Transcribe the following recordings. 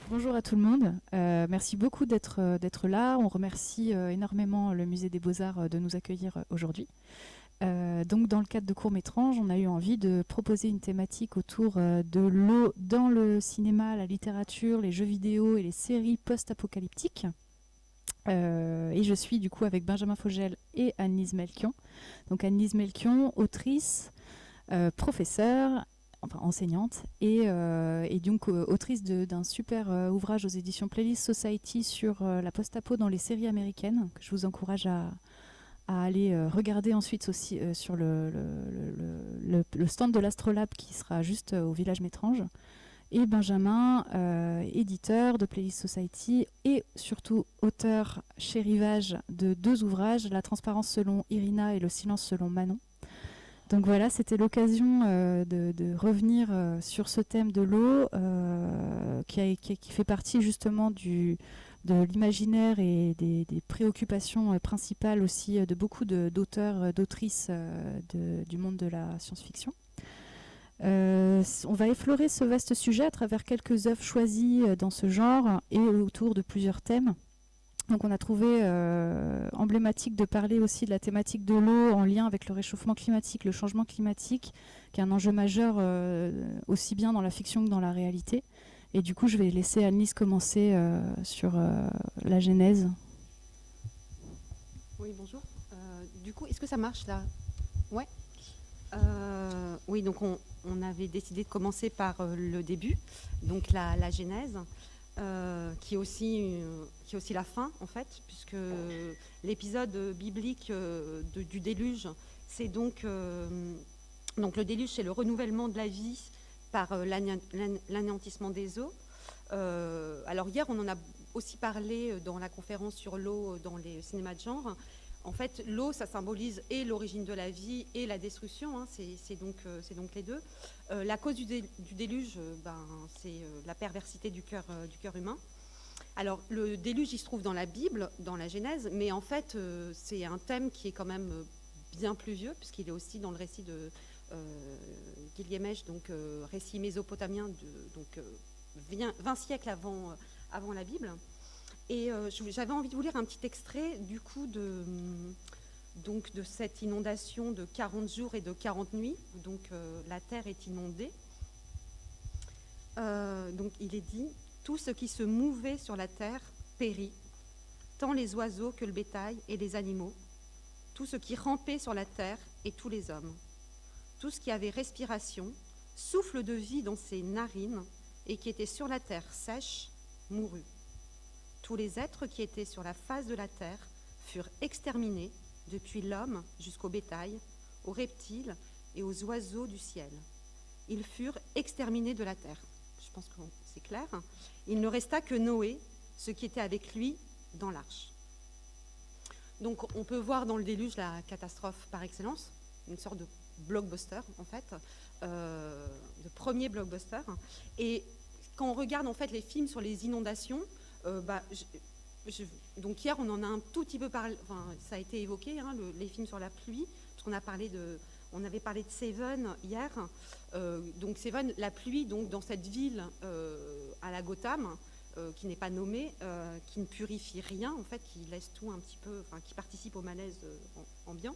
Bonjour à tout le monde. Merci beaucoup d'être là. On remercie énormément le Musée des Beaux-Arts de nous accueillir aujourd'hui. Donc, dans le cadre de Court-Métrange, on a eu envie de proposer une thématique autour de l'eau dans le cinéma, la littérature, les jeux vidéo et les séries post-apocalyptiques. Et je suis du coup avec Benjamin Fogel et Annelise Melchion. Donc Annelise Melchion, autrice, professeure, enfin enseignante, et donc autrice d'un super ouvrage aux éditions Playlist Society sur la post-apo dans les séries américaines, que je vous encourage à aller regarder ensuite aussi sur le stand de l'Astrolabe qui sera juste au Village Métrange. Et Benjamin, éditeur de Playlist Society et surtout auteur chez Rivage de 2 ouvrages, La transparence selon Irina et Le silence selon Manon. Donc voilà, c'était l'occasion de revenir sur ce thème de l'eau qui fait partie justement de l'imaginaire et des préoccupations principales aussi de beaucoup d'auteurs, d'autrices du monde de la science-fiction. On va effleurer ce vaste sujet à travers quelques œuvres choisies dans ce genre et autour de plusieurs thèmes. Donc on a trouvé emblématique de parler aussi de la thématique de l'eau en lien avec le réchauffement climatique, le changement climatique, qui est un enjeu majeur aussi bien dans la fiction que dans la réalité. Et du coup, je vais laisser Annelise commencer sur la genèse. Oui, bonjour. Du coup, est-ce que ça marche là? Ouais. Oui, donc on avait décidé de commencer par le début, donc la genèse, qui est aussi la fin en fait, puisque l'épisode biblique du déluge, c'est donc le déluge, c'est le renouvellement de la vie par l'anéantissement des eaux. Alors hier, on en a aussi parlé dans la conférence sur l'eau dans les cinémas de genre. En fait, l'eau, ça symbolise et l'origine de la vie et la destruction, hein, c'est donc les deux. La cause du déluge, c'est la perversité du cœur humain. Alors, le déluge, il se trouve dans la Bible, dans la Genèse, mais en fait, c'est un thème qui est quand même bien plus vieux, puisqu'il est aussi dans le récit de Gilgamesh, donc récit mésopotamien, 20 siècles avant la Bible. Et j'avais envie de vous lire un petit extrait du coup de cette inondation de 40 jours et de 40 nuits, où donc la terre est inondée. Donc il est dit: tout ce qui se mouvait sur la terre périt, tant les oiseaux que le bétail et les animaux, tout ce qui rampait sur la terre et tous les hommes, tout ce qui avait respiration, souffle de vie dans ses narines et qui était sur la terre sèche, mourut. Tous les êtres qui étaient sur la face de la terre furent exterminés, depuis l'homme jusqu'au bétail, aux reptiles et aux oiseaux du ciel. Ils furent exterminés de la terre. Je pense que c'est clair. Il ne resta que Noé, ceux qui étaient avec lui dans l'arche. Donc on peut voir dans le déluge la catastrophe par excellence, une sorte de blockbuster en fait, de premier blockbuster. Et quand on regarde en fait les films sur les inondations, donc hier on en a un tout petit peu parlé, enfin, ça a été évoqué, hein, les films sur la pluie, parce qu'on avait parlé de Seven hier. Donc Seven, la pluie, donc dans cette ville à la Gotham, qui n'est pas nommée, qui ne purifie rien en fait, qui laisse tout un petit peu, enfin qui participe au malaise ambiant.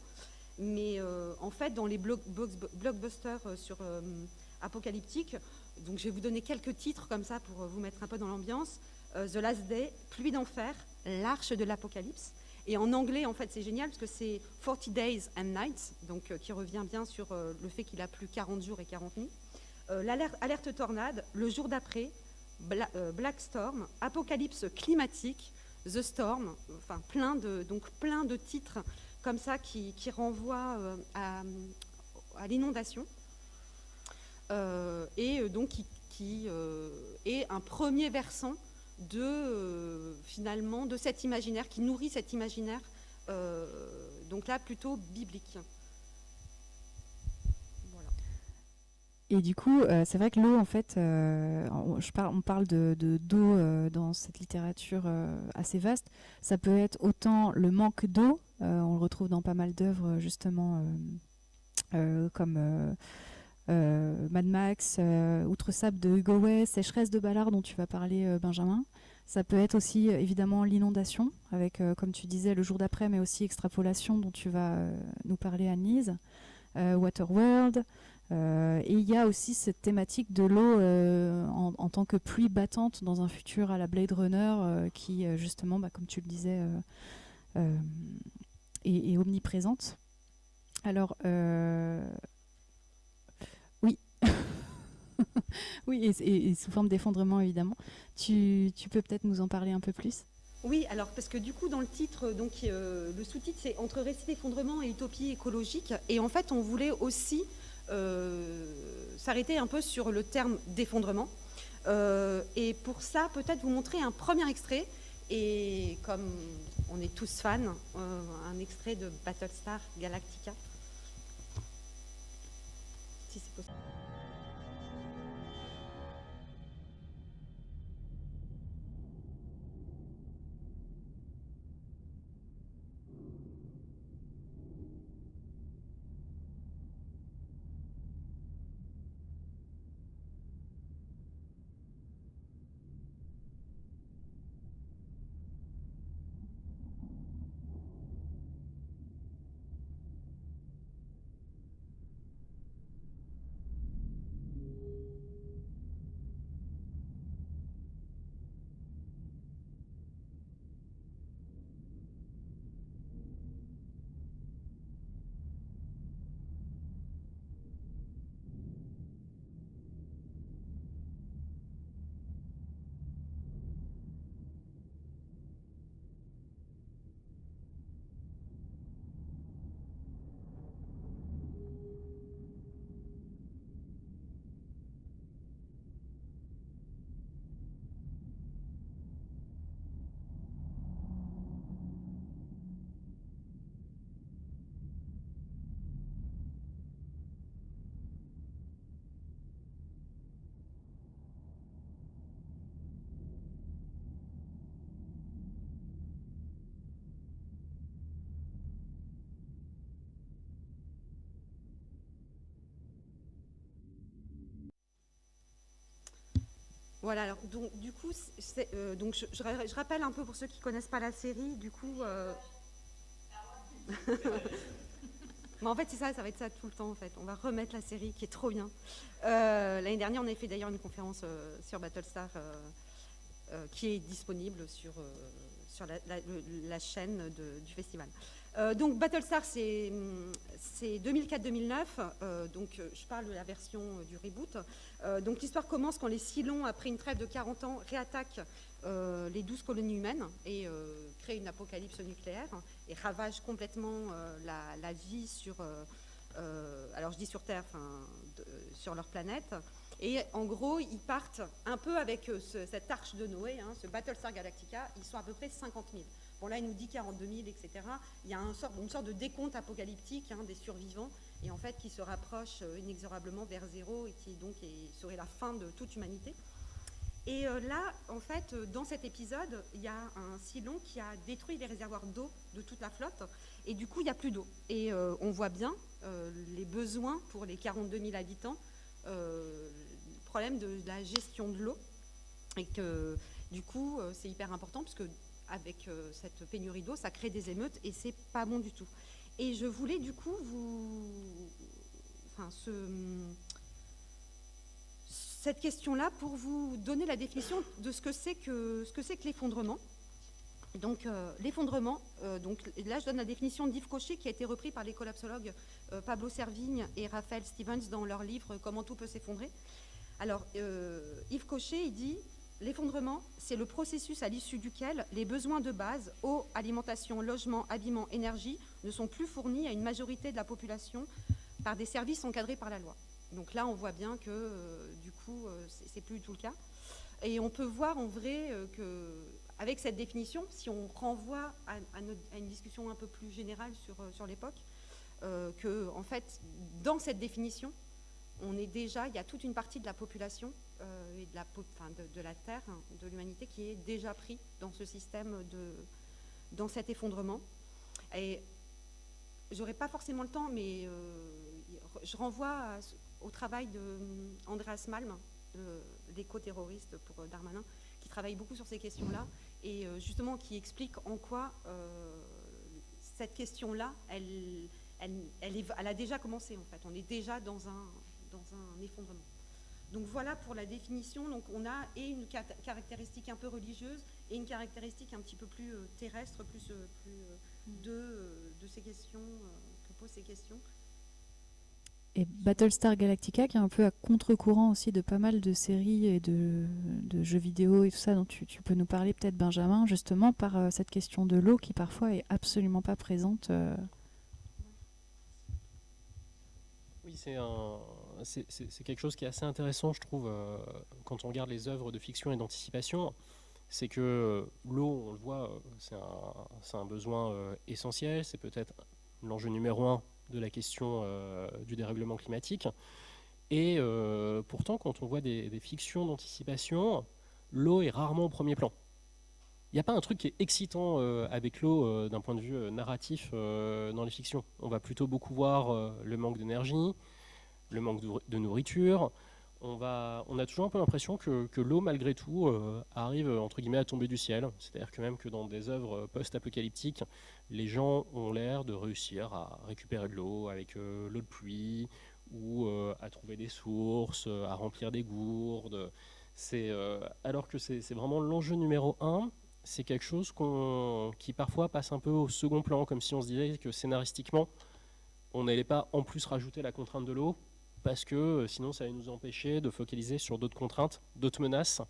Mais en fait, dans les blockbusters sur apocalyptiques, donc je vais vous donner quelques titres comme ça pour vous mettre un peu dans l'ambiance. The Last Day, Pluie d'enfer, L'Arche de l'Apocalypse. Et en anglais, en fait, c'est génial parce que c'est 40 Days and Nights, donc qui revient bien sur le fait qu'il a plu 40 jours et 40 nuits. Alerte tornade, Le jour d'après, Black Storm, Apocalypse climatique, The Storm, enfin plein de titres comme ça qui renvoient à l'inondation. Et donc qui est un premier versant finalement de cet imaginaire, qui nourrit cet imaginaire, donc là plutôt biblique. Voilà. Et du coup, c'est vrai que l'eau, en fait, on parle d'eau dans cette littérature assez vaste. Ça peut être autant le manque d'eau, on le retrouve dans pas mal d'œuvres justement comme Mad Max, Outre sable de Hugo West, Sécheresse de Ballard dont tu vas parler, Benjamin. Ça peut être aussi évidemment l'inondation, avec, comme tu disais, le jour d'après, mais aussi extrapolation dont tu vas nous parler, Anne-Lise. Waterworld. Et il y a aussi cette thématique de l'eau en tant que pluie battante dans un futur à la Blade Runner qui, justement, bah, comme tu le disais, euh, est omniprésente. Alors, oui, oui, et sous forme d'effondrement, évidemment. Tu peux peut-être nous en parler un peu plus? Oui, alors parce que du coup dans le titre, donc le sous-titre c'est Entre récit d'effondrement et utopie écologique, et en fait on voulait aussi s'arrêter un peu sur le terme d'effondrement, et pour ça peut-être vous montrer un premier extrait, et comme on est tous fans, un extrait de Battlestar Galactica, si c'est possible. Voilà, alors, donc du coup, donc je rappelle un peu pour ceux qui ne connaissent pas la série, du coup... Mais en fait, c'est ça, ça va être ça tout le temps, en fait. On va remettre la série qui est trop bien. L'année dernière, on avait fait d'ailleurs une conférence sur Battlestar qui est disponible sur la chaîne du festival. Donc Battlestar, c'est 2004-2009. Donc je parle de la version du reboot. Donc l'histoire commence quand les Cylons, après une trêve de 40 ans, réattaquent les 12 colonies humaines et créent une apocalypse nucléaire et ravagent complètement la vie sur, alors je dis sur Terre, sur leur planète. Et en gros, ils partent un peu avec cette arche de Noé, hein, ce Battlestar Galactica. Ils sont à peu près 50 000. Bon, là, il nous dit 42 000, etc. Il y a une sorte de décompte apocalyptique, hein, des survivants, et en fait, qui se rapproche inexorablement vers zéro, et qui donc serait la fin de toute humanité. Et là, en fait, dans cet épisode, il y a un Cylon qui a détruit les réservoirs d'eau de toute la flotte, et du coup, il n'y a plus d'eau. Et on voit bien les besoins pour les 42 000 habitants, le problème de la gestion de l'eau, et que du coup, c'est hyper important, parce que avec cette pénurie d'eau, ça crée des émeutes, et c'est pas bon du tout. Et je voulais du coup cette question-là pour vous donner la définition de ce que c'est que l'effondrement. Donc l'effondrement, donc là je donne la définition d'Yves Cochet qui a été repris par les collapsologues Pablo Servigne et Raphaël Stevens dans leur livre Comment tout peut s'effondrer. Alors Yves Cochet, il dit: l'effondrement, c'est le processus à l'issue duquel les besoins de base, eau, alimentation, logement, habillement, énergie, ne sont plus fournis à une majorité de la population par des services encadrés par la loi. Donc là, on voit bien que du coup, c'est plus du tout le cas. Et on peut voir en vrai qu'avec cette définition, si on renvoie à une discussion un peu plus générale sur l'époque, que en fait, dans cette définition, il y a toute une partie de la population et de la Terre, hein, de l'humanité, qui est déjà pris dans ce système, dans cet effondrement. Et j'aurais pas forcément le temps, mais je renvoie au travail d'Andreas Malm, l'éco-terroriste pour Darmanin, qui travaille beaucoup sur ces questions-là et justement qui explique en quoi cette question-là, elle a déjà commencé en fait. On est déjà dans un effondrement. Donc voilà pour la définition. Donc on a une caractéristique un peu religieuse et une caractéristique un petit peu plus terrestre, plus de ces questions, que posent ces questions. Et Battlestar Galactica, qui est un peu à contre-courant aussi de pas mal de séries et de jeux vidéo et tout ça, dont tu peux nous parler peut-être, Benjamin, justement par cette question de l'eau qui parfois est absolument pas présente. Oui, c'est quelque chose qui est assez intéressant, je trouve, quand on regarde les œuvres de fiction et d'anticipation. C'est que l'eau, on le voit, c'est un besoin essentiel, c'est peut-être l'enjeu numéro un de la question du dérèglement climatique. Et pourtant, quand on voit des fictions d'anticipation, l'eau est rarement au premier plan. Il n'y a pas un truc qui est excitant avec l'eau d'un point de vue narratif dans les fictions. On va plutôt beaucoup voir le manque d'énergie, le manque de nourriture. On a toujours un peu l'impression que l'eau, malgré tout, arrive entre guillemets à tomber du ciel. C'est-à-dire que même que dans des œuvres post-apocalyptiques, les gens ont l'air de réussir à récupérer de l'eau avec l'eau de pluie ou à trouver des sources, à remplir des gourdes. Alors que c'est vraiment l'enjeu numéro un. C'est quelque chose qui parfois passe un peu au second plan, comme si on se disait que scénaristiquement, on n'allait pas en plus rajouter la contrainte de l'eau, parce que sinon ça allait nous empêcher de focaliser sur d'autres contraintes, d'autres menaces,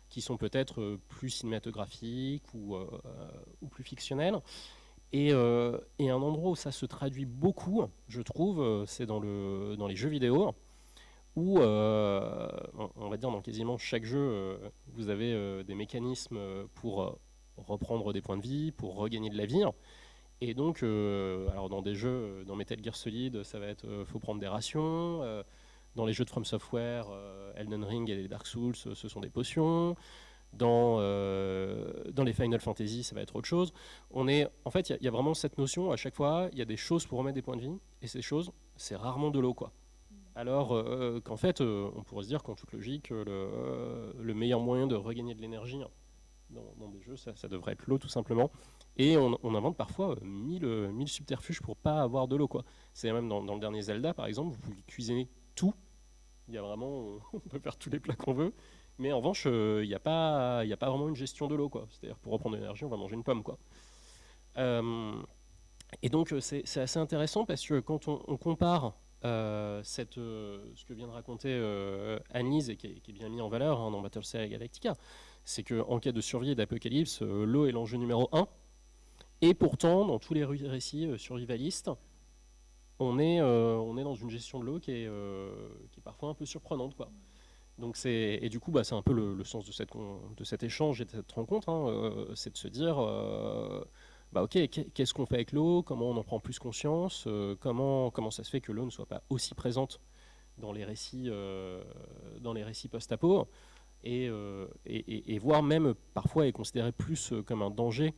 qui sont peut-être plus cinématographiques ou plus fictionnelles. Et un endroit où ça se traduit beaucoup, je trouve, c'est dans les jeux vidéo, où, on va dire dans quasiment chaque jeu, vous avez des mécanismes pour reprendre des points de vie, pour regagner de la vie. Et donc, alors dans des jeux, dans Metal Gear Solid, ça va être faut prendre des rations. Dans les jeux de From Software, Elden Ring et Dark Souls, ce sont des potions. Dans les Final Fantasy, ça va être autre chose. En fait, il y a vraiment cette notion, à chaque fois, il y a des choses pour remettre des points de vie, et ces choses, c'est rarement de l'eau, quoi. Alors qu'en fait, on pourrait se dire qu'en toute logique, le meilleur moyen de regagner de l'énergie dans des jeux, ça devrait être l'eau, tout simplement. Et on invente parfois mille subterfuges pour pas avoir de l'eau, quoi. C'est même dans le dernier Zelda, par exemple, vous pouvez cuisiner tout. Il y a vraiment, on peut faire tous les plats qu'on veut. Mais en revanche, il n'y a pas vraiment une gestion de l'eau, quoi. C'est-à-dire, pour reprendre de l'énergie, on va manger une pomme, quoi. Et donc, c'est assez intéressant parce que quand on compare ce que vient de raconter Annelise et qui est bien mis en valeur dans Battlestar Galactica, c'est qu'en cas de survie et d'apocalypse, l'eau est l'enjeu numéro 1. Et pourtant, dans tous les récits survivalistes, on est dans une gestion de l'eau qui est parfois un peu surprenante, quoi. Donc et du coup, c'est un peu le sens de cet échange et de cette rencontre, c'est de se dire, ok, qu'est-ce qu'on fait avec l'eau, comment on en prend plus conscience, comment ça se fait que l'eau ne soit pas aussi présente dans les récits post-apo, et voire même parfois est considérée plus comme un danger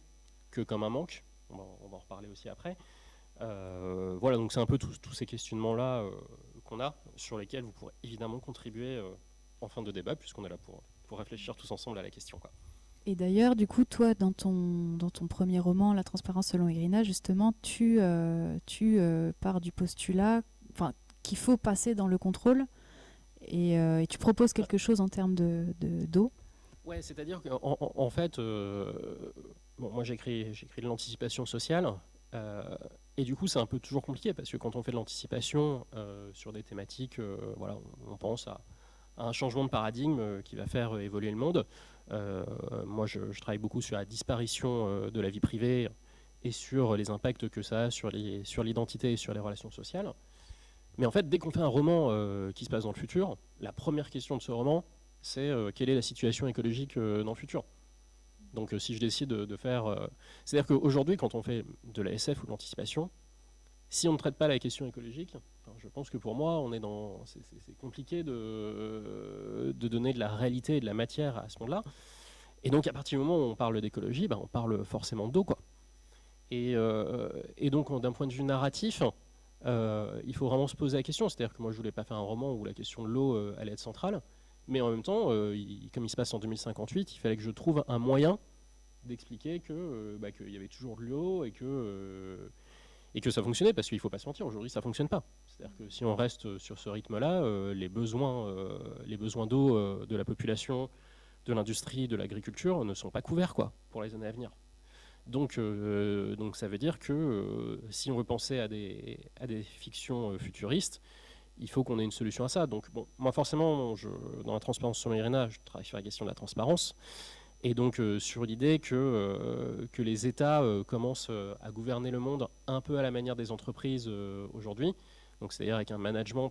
que comme un manque. On va en reparler aussi après. Voilà, donc c'est un peu tous ces questionnements-là qu'on a, sur lesquels vous pourrez évidemment contribuer en fin de débat, puisqu'on est là pour réfléchir tous ensemble à la question, quoi. Et d'ailleurs, du coup, toi, dans ton premier roman, La transparence selon Irina, justement, tu pars du postulat qu'il faut passer dans le contrôle, et tu proposes quelque chose en termes d'eau. Ouais, c'est-à-dire qu'en fait, moi j'ai écrit de l'anticipation sociale, et du coup c'est un peu toujours compliqué, parce que quand on fait de l'anticipation sur des thématiques, voilà, on pense à un changement de paradigme qui va faire évoluer le monde. Moi je travaille beaucoup sur la disparition de la vie privée et sur les impacts que ça a sur l'identité et sur les relations sociales. Mais en fait, dès qu'on fait un roman qui se passe dans le futur, la première question de ce roman, c'est quelle est la situation écologique dans le futur. Donc si je décide de faire... c'est-à-dire qu'aujourd'hui, quand on fait de la SF ou de l'anticipation, si on ne traite pas la question écologique, je pense que pour moi, c'est compliqué de donner de la réalité et de la matière à ce monde-là. Et donc à partir du moment où on parle d'écologie, on parle forcément d'eau, quoi. Et donc d'un point de vue narratif, il faut vraiment se poser la question. C'est-à-dire que moi, je voulais pas faire un roman où la question de l'eau allait être centrale, mais en même temps, comme il se passe en 2058, il fallait que je trouve un moyen d'expliquer qu'il y avait toujours de l'eau et que ça fonctionnait, parce qu'il ne faut pas se mentir, aujourd'hui ça ne fonctionne pas. C'est-à-dire que si on reste sur ce rythme-là, les besoins d'eau de la population, de l'industrie, de l'agriculture ne sont pas couverts pour les années à venir. Donc ça veut dire que si on veut penser à des fictions futuristes, il faut qu'on ait une solution à ça. Donc bon, moi forcément, dans la transparence sur l'IRENA, je travaille sur la question de la transparence. Et donc sur l'idée que les États commencent à gouverner le monde un peu à la manière des entreprises aujourd'hui, donc c'est-à-dire avec un management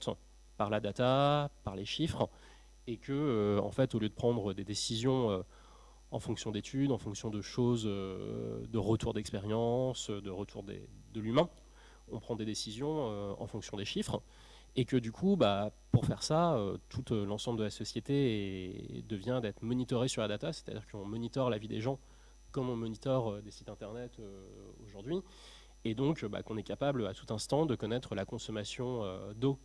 par la data, par les chiffres, et que en fait au lieu de prendre des décisions en fonction d'études, en fonction de choses, de retour d'expérience, de retour de l'humain, on prend des décisions en fonction des chiffres. Et que du coup, pour faire ça, tout l'ensemble de la société devient d'être monitoré sur la data, c'est-à-dire qu'on monitore la vie des gens comme on monitore des sites internet aujourd'hui, et donc qu'on est capable à tout instant de connaître la consommation d'eau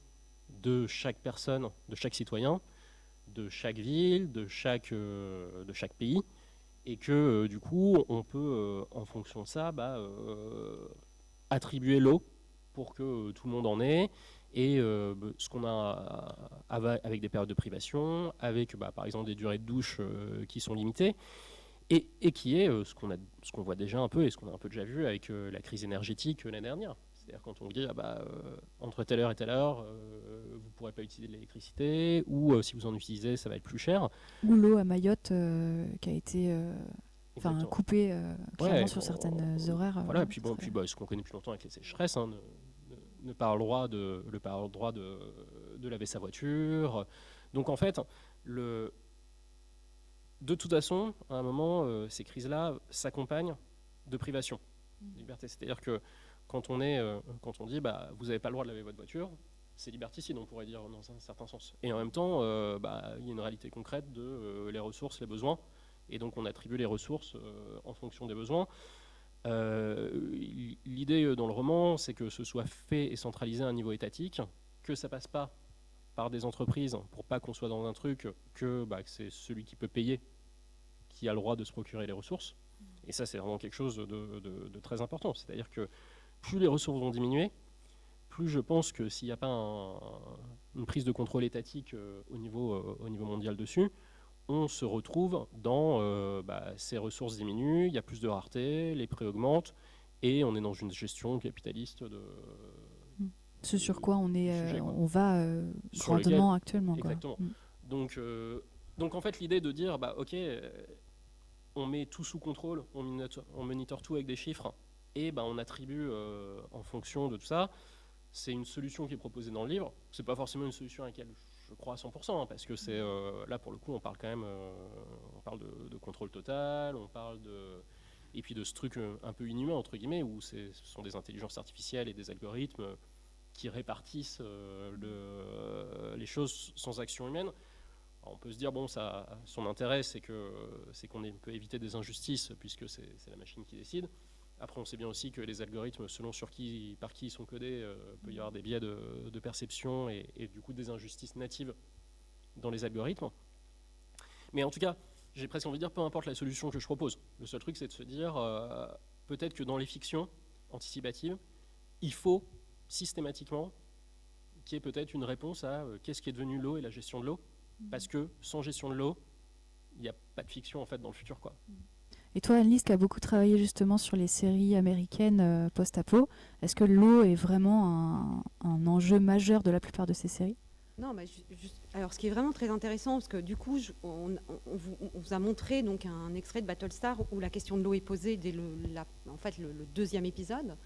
de chaque personne, de chaque citoyen, de chaque ville, de chaque pays, et que du coup, on peut, en fonction de ça, attribuer l'eau pour que tout le monde en ait. Et ce qu'on a avec des périodes de privation, avec par exemple des durées de douche qui sont limitées, et qui est ce qu'on voit déjà un peu et ce qu'on a un peu déjà vu avec la crise énergétique l'année dernière. C'est-à-dire quand on dit entre telle heure et telle heure, vous ne pourrez pas utiliser de l'électricité, ou si vous en utilisez, ça va être plus cher. Ou l'eau à Mayotte qui a été coupée clairement sur certaines horaires. Voilà, et puis ce qu'on connaît depuis longtemps avec les sécheresses, ne pas avoir le droit de laver sa voiture. Donc en fait, de toute façon, à un moment, ces crises-là s'accompagnent de privation de liberté. C'est-à-dire que quand on dit vous n'avez pas le droit de laver votre voiture, c'est liberticide, on pourrait dire dans un certain sens. Et en même temps, il y a une réalité concrète de les ressources, les besoins, et donc on attribue les ressources en fonction des besoins. L'idée dans le roman, c'est que ce soit fait et centralisé à un niveau étatique, que ça passe pas par des entreprises pour pas qu'on soit dans un truc que c'est celui qui peut payer qui a le droit de se procurer les ressources. Et ça, c'est vraiment quelque chose de très important. C'est-à-dire que plus les ressources vont diminuer, plus je pense que s'il n'y a pas une prise de contrôle étatique au niveau mondial dessus, on se retrouve dans ces ressources diminuent, il y a plus de rareté, les prix augmentent, et on est dans une gestion capitaliste de... Ce sur quoi on va grandement actuellement. Exactement. Donc en fait, l'idée de dire, ok, on met tout sous contrôle, on monitore tout avec des chiffres, et on attribue en fonction de tout ça, c'est une solution qui est proposée dans le livre. C'est pas forcément une solution à laquelle je crois à 100%, parce que c'est là pour le coup on parle quand même on parle de contrôle total, on parle et puis de ce truc un peu inhumain entre guillemets où ce sont des intelligences artificielles et des algorithmes qui répartissent les choses sans action humaine. Alors on peut se dire son intérêt c'est qu'on peut éviter des injustices puisque c'est la machine qui décide. Après, on sait bien aussi que les algorithmes, selon par qui ils sont codés, peut y avoir des biais de perception et du coup des injustices natives dans les algorithmes. Mais en tout cas, j'ai presque envie de dire, peu importe la solution que je propose. Le seul truc, c'est de se dire, peut-être que dans les fictions anticipatives, il faut systématiquement qu'il y ait peut-être une réponse à qu'est-ce qui est devenu l'eau et la gestion de l'eau. Parce que sans gestion de l'eau, il n'y a pas de fiction en fait dans le futur, quoi. Et toi, Anne-Lise, qui a beaucoup travaillé justement sur les séries américaines post-apo, est-ce que l'eau est vraiment un enjeu majeur de la plupart de ces séries ? Non, alors ce qui est vraiment très intéressant, parce que du coup, on vous a montré donc un extrait de Battlestar où la question de l'eau est posée dès le deuxième épisode.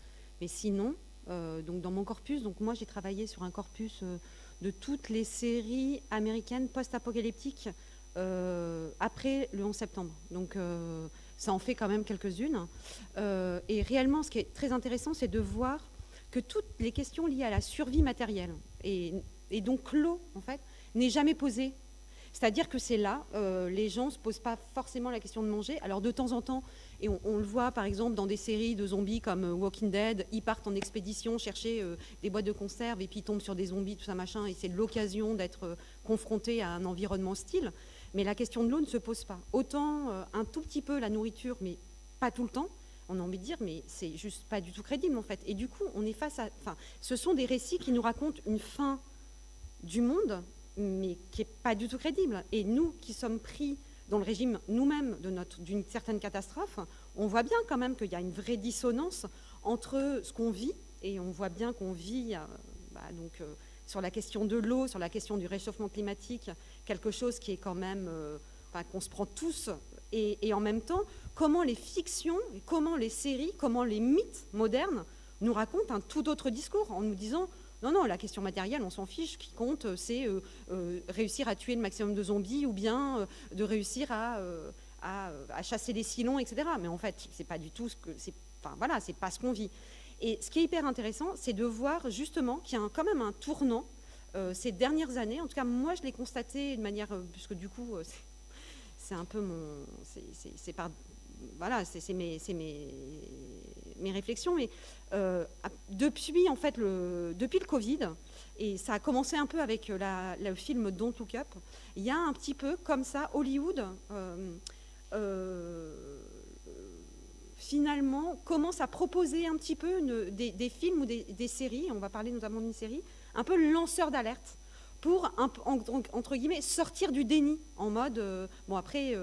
Mais sinon, donc dans mon corpus, donc moi j'ai travaillé sur un corpus de toutes les séries américaines post-apocalyptiques après le 11 septembre. Donc ça en fait quand même quelques-unes. Et réellement, ce qui est très intéressant, c'est de voir que toutes les questions liées à la survie matérielle et donc l'eau, en fait, n'est jamais posée. C'est-à-dire que c'est là, les gens ne se posent pas forcément la question de manger. Alors de temps en temps, et on le voit par exemple dans des séries de zombies comme Walking Dead, ils partent en expédition chercher des boîtes de conserve et puis ils tombent sur des zombies, tout ça machin, et c'est l'occasion d'être confrontés à un environnement hostile. Mais la question de l'eau ne se pose pas. Autant un tout petit peu la nourriture, mais pas tout le temps. On a envie de dire, mais c'est juste pas du tout crédible en fait. Et du coup, on est face à... Enfin, ce sont des récits qui nous racontent une fin du monde, mais qui n'est pas du tout crédible. Et nous qui sommes pris dans le régime nous-mêmes d'une certaine catastrophe, on voit bien quand même qu'il y a une vraie dissonance entre ce qu'on vit, et on voit bien qu'on vit sur la question de l'eau, sur la question du réchauffement climatique, quelque chose qui est quand même, qu'on se prend tous, et en même temps, comment les fictions, comment les séries, comment les mythes modernes nous racontent un tout autre discours, en nous disant non, la question matérielle, on s'en fiche, ce qui compte, c'est réussir à tuer le maximum de zombies ou bien de réussir à chasser les silons, etc. Mais en fait, c'est pas du tout ce que... c'est pas ce qu'on vit. Et ce qui est hyper intéressant, c'est de voir justement qu'il y a quand même un tournant ces dernières années. En tout cas, moi, je l'ai constaté de manière... puisque du coup, c'est un peu mon... C'est par... Voilà, c'est mes réflexions, mais depuis en fait depuis le Covid, et ça a commencé un peu avec le film Don't Look Up, il y a un petit peu comme ça Hollywood finalement commence à proposer un petit peu des films ou des séries, on va parler notamment d'une série, un peu lanceur d'alerte, pour, entre guillemets, sortir du déni, en mode... bon, après,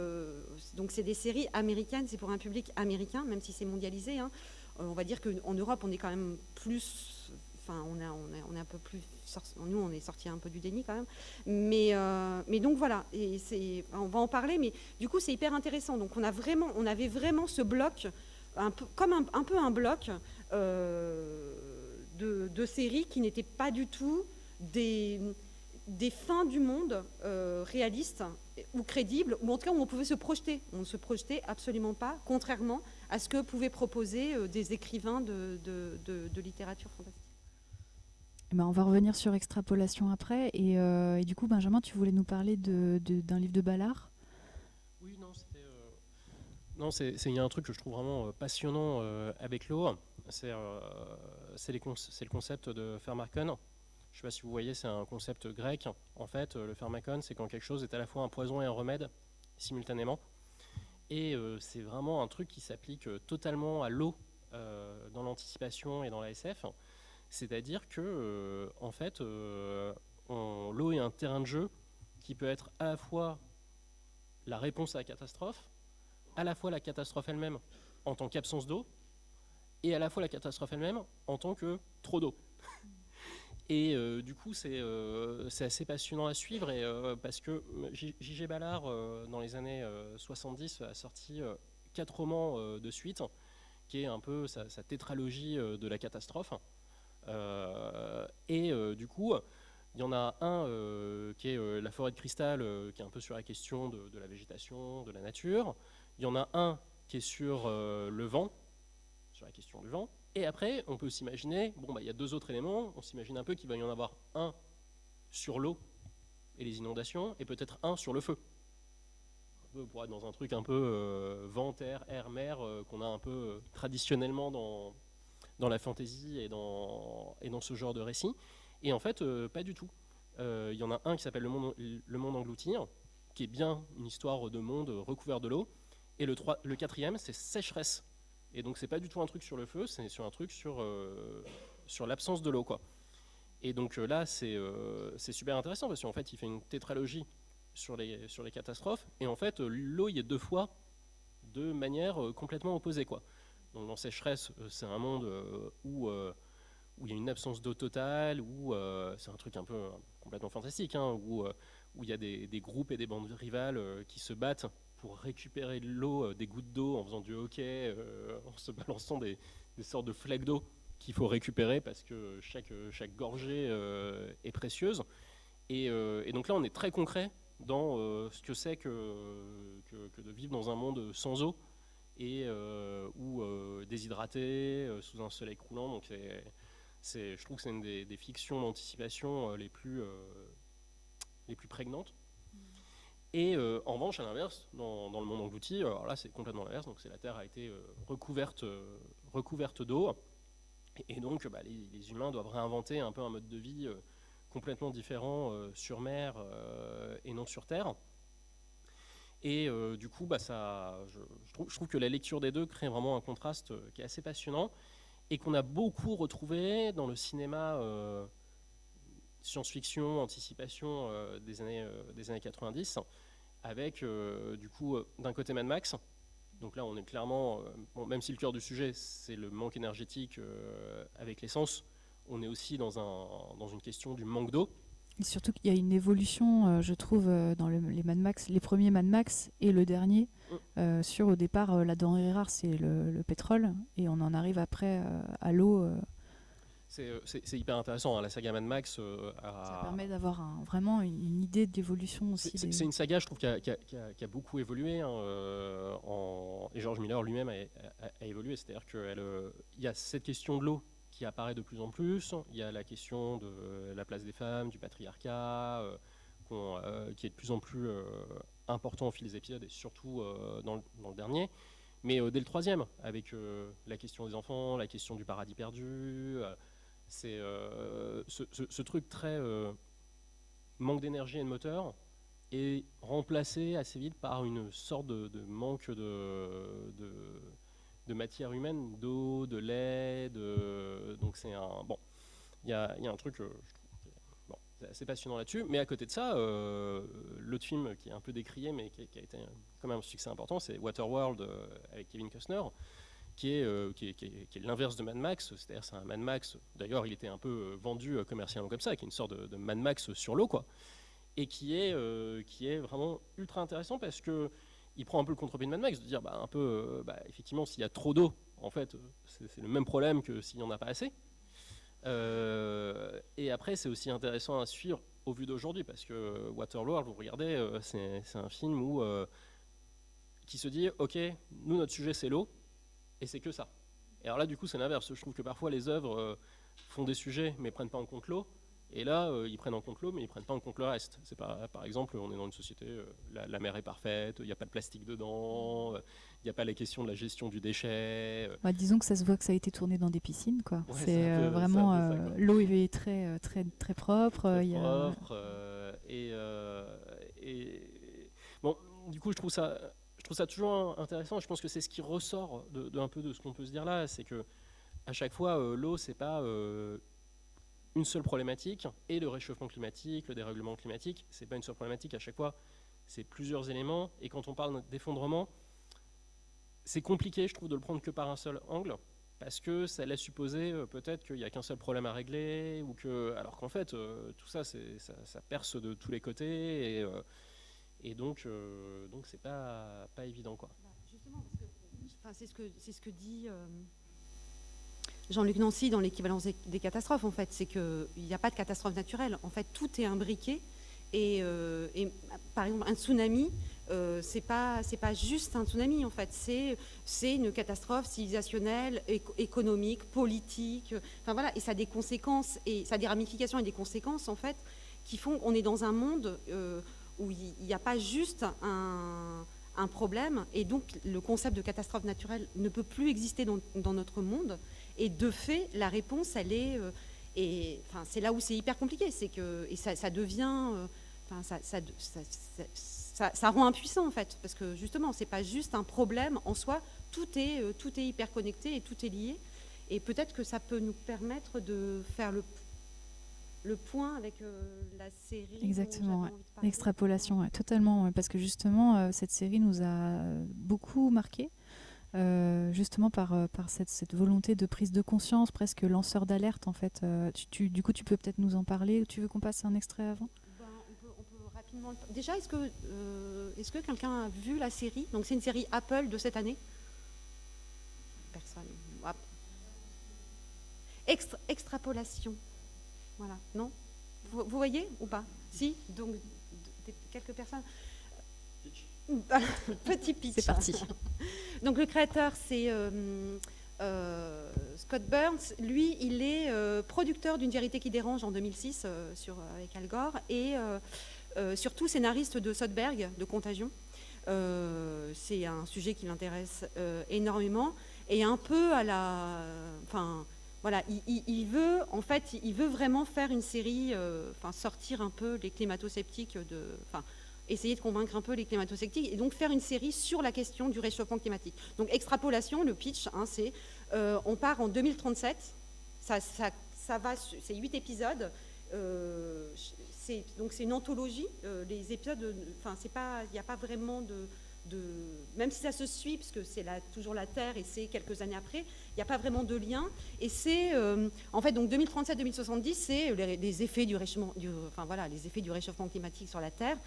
donc c'est des séries américaines, c'est pour un public américain, même si c'est mondialisé. Hein. On va dire qu'en Europe, on est quand même plus... Enfin, on est un peu plus... Nous, on est sorti un peu du déni quand même. Mais donc, voilà, et on va en parler, mais du coup, c'est hyper intéressant. Donc, on avait vraiment ce bloc, un peu, comme un peu un bloc de séries qui n'étaient pas du tout des fins du monde réalistes ou crédibles, ou en tout cas où on pouvait se projeter. On ne se projetait absolument pas, contrairement à ce que pouvaient proposer des écrivains de littérature fantastique. On va revenir sur Extrapolation après. Et du coup, Benjamin, tu voulais nous parler d'un livre de Ballard ? Oui, non, il y a un truc que je trouve vraiment passionnant avec l'eau. C'est le concept de pharmakon. Je ne sais pas si vous voyez, c'est un concept grec. En fait, le pharmakon, c'est quand quelque chose est à la fois un poison et un remède simultanément. Et c'est vraiment un truc qui s'applique totalement à l'eau dans l'anticipation et dans la SF. C'est-à-dire que, en fait, l'eau est un terrain de jeu qui peut être à la fois la réponse à la catastrophe, à la fois la catastrophe elle-même en tant qu'absence d'eau, et à la fois la catastrophe elle-même en tant que trop d'eau. Et du coup, c'est assez passionnant à suivre, parce que J.G. Ballard, dans les années 70, a sorti 4 romans de suite, qui est un peu sa tétralogie de la catastrophe. Du coup, il y en a un qui est La forêt de cristal, qui est un peu sur la question de la végétation, de la nature. Il y en a un qui est sur le vent, sur la question du vent. Et après, on peut s'imaginer, il y a 2 autres éléments, on s'imagine un peu qu'il va y en avoir un sur l'eau et les inondations, et peut-être un sur le feu. Un peu pour être dans un truc un peu vent, terre, air, mer, qu'on a un peu traditionnellement dans la fantasy et dans ce genre de récit. Et en fait, pas du tout. Il y en a un qui s'appelle Le monde englouti, qui est bien une histoire de monde recouvert de l'eau. Et le 4e, c'est Sécheresse. Et donc c'est pas du tout un truc sur le feu, c'est sur un truc sur l'absence de l'eau, quoi. Et donc là c'est super intéressant parce qu'en fait il fait une tétralogie sur les catastrophes, et en fait l'eau y est 2 fois de manière complètement opposée, quoi. Donc dans Sécheresse, c'est un monde où il y a une absence d'eau totale, où c'est un truc un peu complètement fantastique, hein, où il y a des groupes et des bandes rivales qui se battent pour récupérer de l'eau, des gouttes d'eau, en faisant du hockey, en se balançant des sortes de flaques d'eau qu'il faut récupérer parce que chaque gorgée est précieuse. Et donc là, on est très concret dans ce que c'est que de vivre dans un monde sans eau et ou déshydraté, sous un soleil croulant. Donc je trouve que c'est une des fictions d'anticipation les plus prégnantes. Et en revanche, à l'inverse, dans le monde englouti, alors là c'est complètement l'inverse, donc la Terre a été recouverte d'eau, et donc les humains doivent réinventer un peu un mode de vie complètement différent sur mer et non sur Terre. Et du coup, je trouve que la lecture des deux crée vraiment un contraste qui est assez passionnant, et qu'on a beaucoup retrouvé dans le cinéma science-fiction, anticipation des années 90, avec du coup d'un côté Mad Max. Donc là on est clairement, bon, même si le cœur du sujet c'est le manque énergétique avec l'essence, on est aussi dans une question du manque d'eau. Et surtout qu'il y a une évolution, je trouve, dans les Mad Max, les premiers Mad Max et le dernier, sur au départ la denrée rare c'est le pétrole, et on en arrive après à l'eau. C'est hyper intéressant, hein, la saga Mad Max. Ça permet d'avoir vraiment une idée de l'évolution aussi. C'est une saga, je trouve, qui a beaucoup évolué, hein, et George Miller lui-même a évolué. C'est-à-dire qu'il y a cette question de l'eau qui apparaît de plus en plus. Il y a la question de la place des femmes, du patriarcat, qui est de plus en plus important au fil des épisodes, et surtout dans le dernier. Mais dès le troisième, avec la question des enfants, la question du paradis perdu, c'est ce truc très manque d'énergie et de moteur est remplacé assez vite par une sorte de manque de matière humaine, d'eau, de lait, donc c'est un... Bon, il y a un truc, je trouve, bon, c'est assez passionnant là-dessus, mais à côté de ça, l'autre film qui est un peu décrié, mais qui a été quand même un succès important, c'est Waterworld avec Kevin Costner, qui est l'inverse de Mad Max, c'est-à-dire c'est un Mad Max, d'ailleurs il était un peu vendu commercialement comme ça, qui est une sorte de Mad Max sur l'eau, quoi, et qui est vraiment ultra intéressant parce que il prend un peu le contre-pied de Mad Max, de dire un peu, effectivement, s'il y a trop d'eau, en fait, c'est le même problème que s'il n'y en a pas assez. Et après, c'est aussi intéressant à suivre au vu d'aujourd'hui, parce que Waterworld, vous regardez, c'est un film qui se dit, ok, nous, notre sujet, c'est l'eau, et c'est que ça. Et alors là, du coup, c'est l'inverse. Je trouve que parfois, les œuvres font des sujets, mais prennent pas en compte l'eau. Et là, ils prennent en compte l'eau, mais ils prennent pas en compte le reste. C'est par exemple, on est dans une société, la mer est parfaite, il n'y a pas de plastique dedans, il n'y a pas la question de la gestion du déchet. Disons que ça se voit que ça a été tourné dans des piscines, quoi. Ouais, c'est vraiment l'eau est très très très propre. Très propre. Bon, du coup, je trouve ça toujours intéressant. Je pense que c'est ce qui ressort un peu de ce qu'on peut se dire là, c'est que à chaque fois, l'eau, c'est pas une seule problématique, et le réchauffement climatique, le dérèglement climatique, c'est pas une seule problématique à chaque fois, c'est plusieurs éléments, et quand on parle d'effondrement, c'est compliqué, je trouve, de le prendre que par un seul angle, parce que ça laisse supposer peut-être qu'il n'y a qu'un seul problème à régler, alors qu'en fait, tout ça, ça perce de tous les côtés, et donc c'est pas évident, quoi. Justement, parce que c'est ce que dit Jean-Luc Nancy dans l'équivalence des catastrophes, en fait, c'est qu'il n'y a pas de catastrophe naturelle. En fait, tout est imbriqué. Et par exemple, un tsunami, c'est pas juste un tsunami, en fait. C'est une catastrophe civilisationnelle, économique, politique. Enfin voilà, et ça a des conséquences, et ça a des ramifications et des conséquences, en fait, qui font qu'on est dans un monde où il n'y a pas juste un problème, et donc le concept de catastrophe naturelle ne peut plus exister dans notre monde. Et de fait, la réponse, elle est... c'est là où c'est hyper compliqué, c'est que ça devient... ça rend impuissant, en fait, parce que justement, c'est pas juste un problème en soi, tout est hyper connecté et tout est lié. Et peut-être que ça peut nous permettre de faire le point avec la série. Exactement, l'extrapolation, ouais, totalement, ouais, parce que justement, cette série nous a beaucoup marqué. Justement par cette volonté de prise de conscience, presque lanceur d'alerte, en fait. Du coup, tu peux peut-être nous en parler. Tu veux qu'on passe un extrait avant ? On peut rapidement... Déjà, est-ce que quelqu'un a vu la série ? Donc, c'est une série Apple de cette année. Personne. Extrapolation. Voilà. Non ? Vous voyez ou pas ? Si ? Donc, quelques personnes... Petit pitch. C'est parti. Donc le créateur, c'est Scott Burns. Lui, il est producteur d'une vérité qui dérange en 2006 avec Al Gore. Et surtout scénariste de Soderbergh, de Contagion. C'est un sujet qui l'intéresse énormément, et un peu à la... Enfin, voilà, il veut vraiment faire une série, sortir un peu les climato-sceptiques essayer de convaincre un peu les climato-sceptiques, et donc faire une série sur la question du réchauffement climatique. Donc extrapolation, le pitch, c'est on part en 2037, c'est 8 épisodes, donc c'est une anthologie, les épisodes, il n'y a pas vraiment même si ça se suit, parce que c'est toujours la Terre et c'est quelques années après, il n'y a pas vraiment de lien. Et c'est, en fait, donc 2037-2070, c'est les effets du réchauffement, les effets du réchauffement climatique sur la Terre,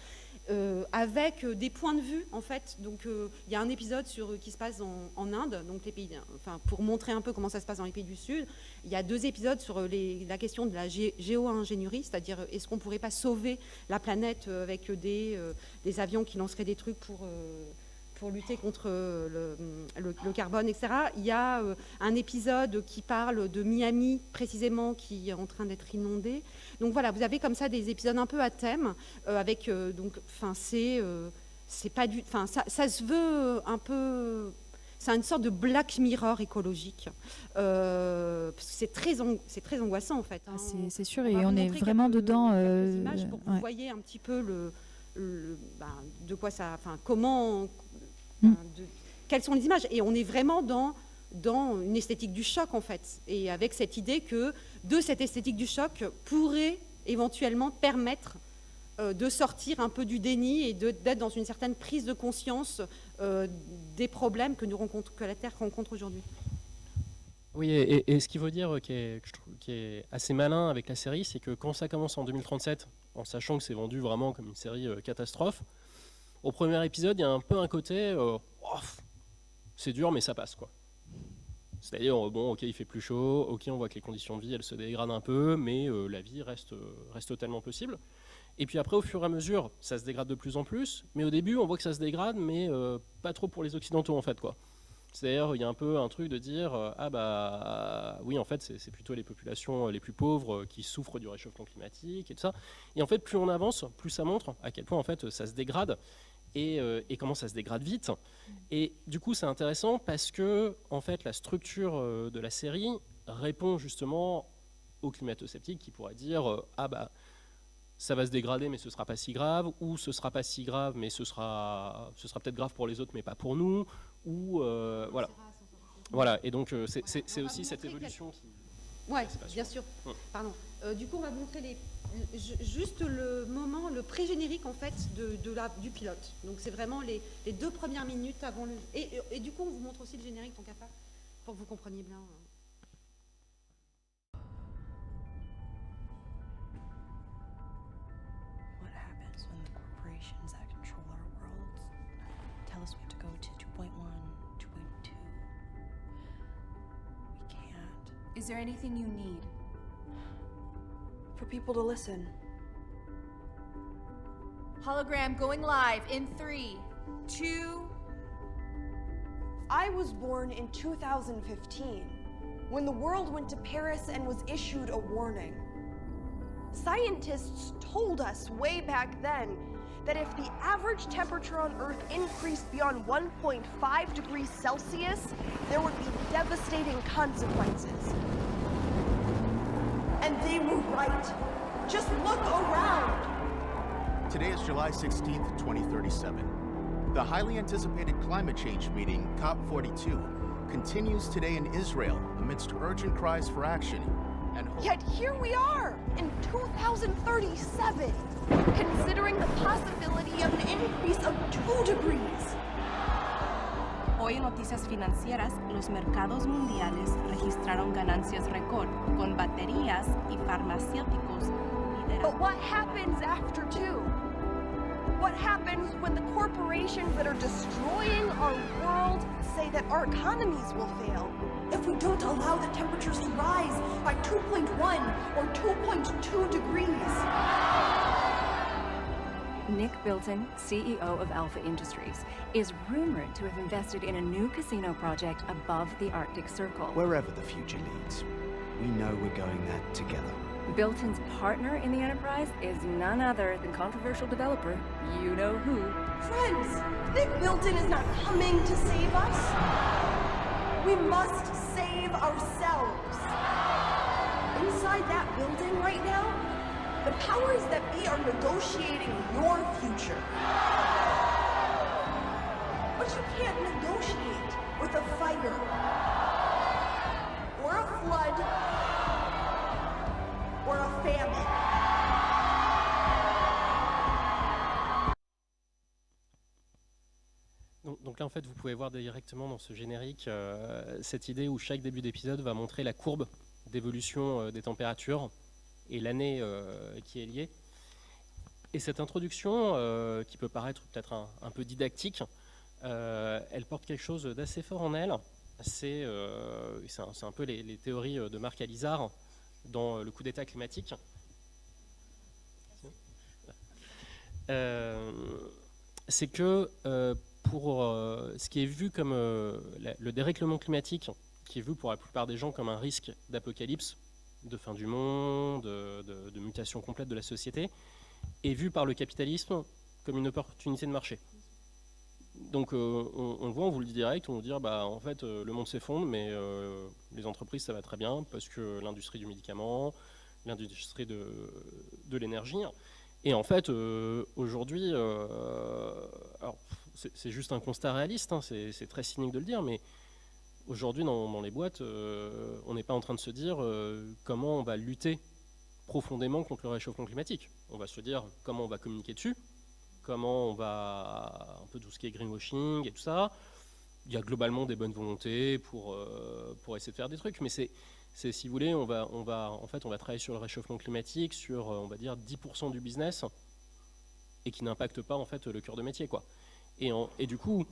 avec des points de vue, en fait. Donc, il y a un épisode qui se passe en Inde, donc les pays, pour montrer un peu comment ça se passe dans les pays du Sud. Il y a 2 épisodes sur la question de la géo-ingénierie, c'est-à-dire est-ce qu'on ne pourrait pas sauver la planète avec des avions qui lanceraient des trucs pour lutter contre le carbone, etc. Il y a un épisode qui parle de Miami, précisément, qui est en train d'être inondé. Donc voilà, vous avez comme ça des épisodes un peu à thème, avec, c'est pas du... ça se veut un peu... C'est une sorte de Black Mirror écologique. Parce que c'est très angoissant, en fait. Hein. C'est sûr, et on est vraiment dedans. Quelques images pour que vous voyez un petit peu de quoi ça... comment... quelles sont les images, et on est vraiment dans une esthétique du choc, en fait, et avec cette idée que de cette esthétique du choc pourrait éventuellement permettre de sortir un peu du déni et d'être dans une certaine prise de conscience des problèmes que la Terre rencontre aujourd'hui. Oui, et ce qu'il faut dire qui est assez malin avec la série, c'est que quand ça commence en 2037, en sachant que c'est vendu vraiment comme une série catastrophe, au premier épisode, il y a un peu un côté c'est dur, mais ça passe, quoi. C'est-à-dire, bon, ok, il fait plus chaud, ok, on voit que les conditions de vie, elles se dégradent un peu, mais la vie reste totalement possible. Et puis après, au fur et à mesure, ça se dégrade de plus en plus, mais au début, on voit que ça se dégrade, mais pas trop pour les Occidentaux, en fait, quoi. C'est-à-dire, il y a un peu un truc de dire, oui, en fait, c'est plutôt les populations les plus pauvres qui souffrent du réchauffement climatique et tout ça. Et en fait, plus on avance, plus ça montre à quel point, en fait, ça se dégrade. Et comment ça se dégrade vite. Et du coup, c'est intéressant parce que, en fait, la structure de la série répond justement aux climato-sceptiques qui pourraient dire ça va se dégrader, mais ce sera pas si grave, ou ce sera pas si grave, mais ce sera peut-être grave pour les autres, mais pas pour nous, ou voilà. Voilà. Et donc, c'est aussi cette évolution qui. Oui, bien sûr. Pardon. Du coup, on va montrer juste le pré-générique, en fait, du pilote. Donc, c'est vraiment les 2 premières minutes avant le... Et du coup, on vous montre aussi le générique, tant qu'à faire, pour que vous compreniez bien. What happens when the corporations that control our world tell us we have to go to 2.1, 2.2? We can't. Is there anything you need? For people to listen. Hologram going live in 3, 2... I was born in 2015, when the world went to Paris and was issued a warning. Scientists told us way back then that if the average temperature on Earth increased beyond 1.5 degrees Celsius, there would be devastating consequences. And they were right. Just look around. Today is July 16th, 2037. The highly anticipated climate change meeting, COP42, continues today in Israel amidst urgent cries for action and hope. Yet here we are, in 2037, considering the possibility of an increase of 2 degrees. Hoy en Noticias Financieras, los mercados mundiales registraron ganancias récord con baterías y farmacéuticos liderados. But what happens after 2? What happens when the corporations that are destroying our world say that our economies will fail if we don't allow the temperatures to rise by 2.1 or 2.2 degrees? Nick Bilton, CEO of Alpha Industries, is rumored to have invested in a new casino project above the Arctic Circle. Wherever the future leads, we know we're going there together. Built-in's partner in the enterprise is none other than controversial developer, you know who. Friends, think Built-in is not coming to save us? We must save ourselves. Inside that building right now, the powers that be are negotiating your future. But you can't negotiate with a fire, or a flood, or a famine. Donc là, en fait, vous pouvez voir directement dans ce générique cette idée où chaque début d'épisode va montrer la courbe d'évolution des températures et l'année qui est liée. Et cette introduction, qui peut paraître peut-être un peu didactique, elle porte quelque chose d'assez fort en elle. C'est un peu les théories de Marc Alizar dans le coup d'état climatique. C'est que pour ce qui est vu comme le dérèglement climatique, qui est vu pour la plupart des gens comme un risque d'apocalypse, de fin du monde, de mutation complète de la société, est vu par le capitalisme comme une opportunité de marché. Donc on le voit, on vous le dit direct, on vous dit en fait le monde s'effondre, mais les entreprises ça va très bien parce que l'industrie du médicament, l'industrie de l'énergie. Et en fait aujourd'hui, alors c'est juste un constat réaliste, hein, c'est très cynique de le dire, mais aujourd'hui dans les boîtes, on n'est pas en train de se dire comment on va lutter profondément contre le réchauffement climatique. On va se dire comment on va communiquer dessus, comment on va, un peu tout ce qui est greenwashing et tout ça. Il y a globalement des bonnes volontés pour essayer de faire des trucs, mais c'est si vous voulez, on va travailler sur le réchauffement climatique, sur on va dire 10% du business, et qui n'impacte pas en fait le cœur de métier, quoi. Et du coup,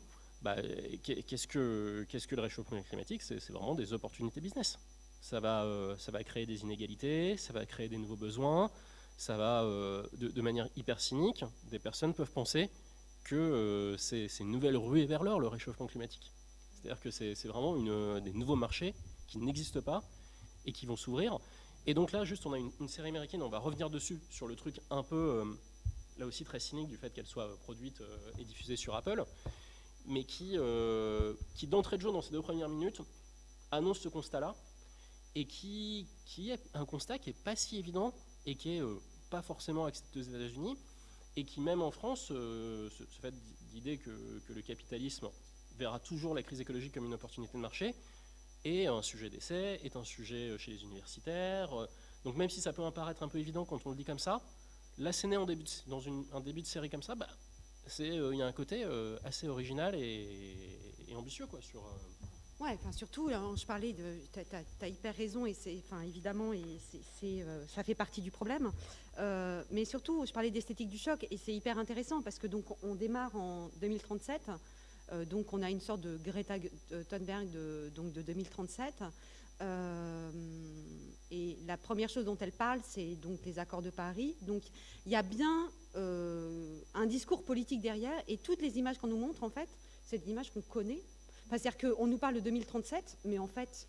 qu'est-ce que le réchauffement climatique? C'est vraiment des opportunités business. Ça va créer des inégalités, ça va créer des nouveaux besoins, ça va, de manière hyper cynique, des personnes peuvent penser que c'est une nouvelle ruée vers l'or, le réchauffement climatique. C'est-à-dire que c'est vraiment des nouveaux marchés qui n'existent pas et qui vont s'ouvrir. Et donc là, juste, on a une série américaine, on va revenir dessus, sur le truc un peu, là aussi très cynique du fait qu'elle soit produite et diffusée sur Apple, mais qui d'entrée de jeu, dans ces 2 premières minutes, annonce ce constat-là, et qui est un constat qui n'est pas si évident, et qui n'est pas forcément accepté aux États-Unis, et qui, même en France, se fait d'idée que le capitalisme verra toujours la crise écologique comme une opportunité de marché, est un sujet d'essai, est un sujet chez les universitaires. Donc même si ça peut apparaître un peu évident quand on le dit comme ça, là c'est né dans un début de série comme ça, il y a un côté assez original et ambitieux, quoi, sur... Ouais, enfin surtout, je parlais de, t'as hyper raison, et c'est, enfin évidemment, et ça fait partie du problème. Mais surtout, je parlais d'esthétique du choc, et c'est hyper intéressant parce que donc on démarre en 2037, donc on a une sorte de Greta Thunberg de 2037, et la première chose dont elle parle, c'est donc les accords de Paris. Donc il y a bien un discours politique derrière, et toutes les images qu'on nous montre, en fait, c'est des images qu'on connaît. Enfin, c'est-à-dire qu'on nous parle de 2037, mais en fait,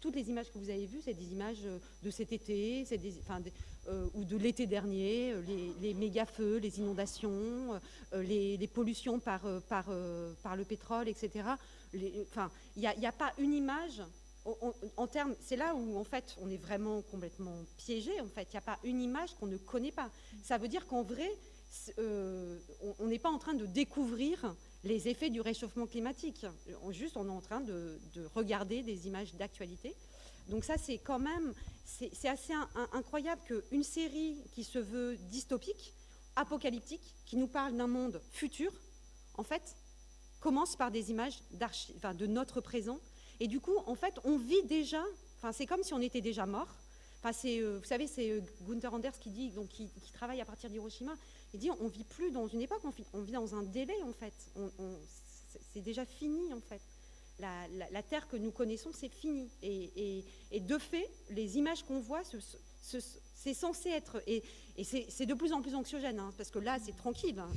toutes les images que vous avez vues, c'est des images de cet été, ou de l'été dernier, les méga-feux, les inondations, les pollutions par le pétrole, etc. Enfin, il n'y a pas une image, en termes, c'est là où, en fait, on est vraiment complètement piégé, en fait. Il n'y a pas une image qu'on ne connaît pas. Ça veut dire qu'en vrai, on n'est pas en train de découvrir les effets du réchauffement climatique. Juste, on est en train de regarder des images d'actualité. Donc ça, c'est quand même, c'est assez incroyable qu'une série qui se veut dystopique, apocalyptique, qui nous parle d'un monde futur, en fait, commence par des images de notre présent. Et du coup, en fait, on vit déjà, c'est comme si on était déjà mort. Vous savez, c'est Gunther Anders qui dit, donc, qui travaille à partir d'Hiroshima. Il dit, on vit plus dans une époque, on vit dans un délai, en fait. C'est déjà fini, en fait. La Terre que nous connaissons, c'est fini. Et de fait, les images qu'on voit, c'est censé être... Et c'est de plus en plus anxiogène, hein, parce que là, c'est tranquille. Hein,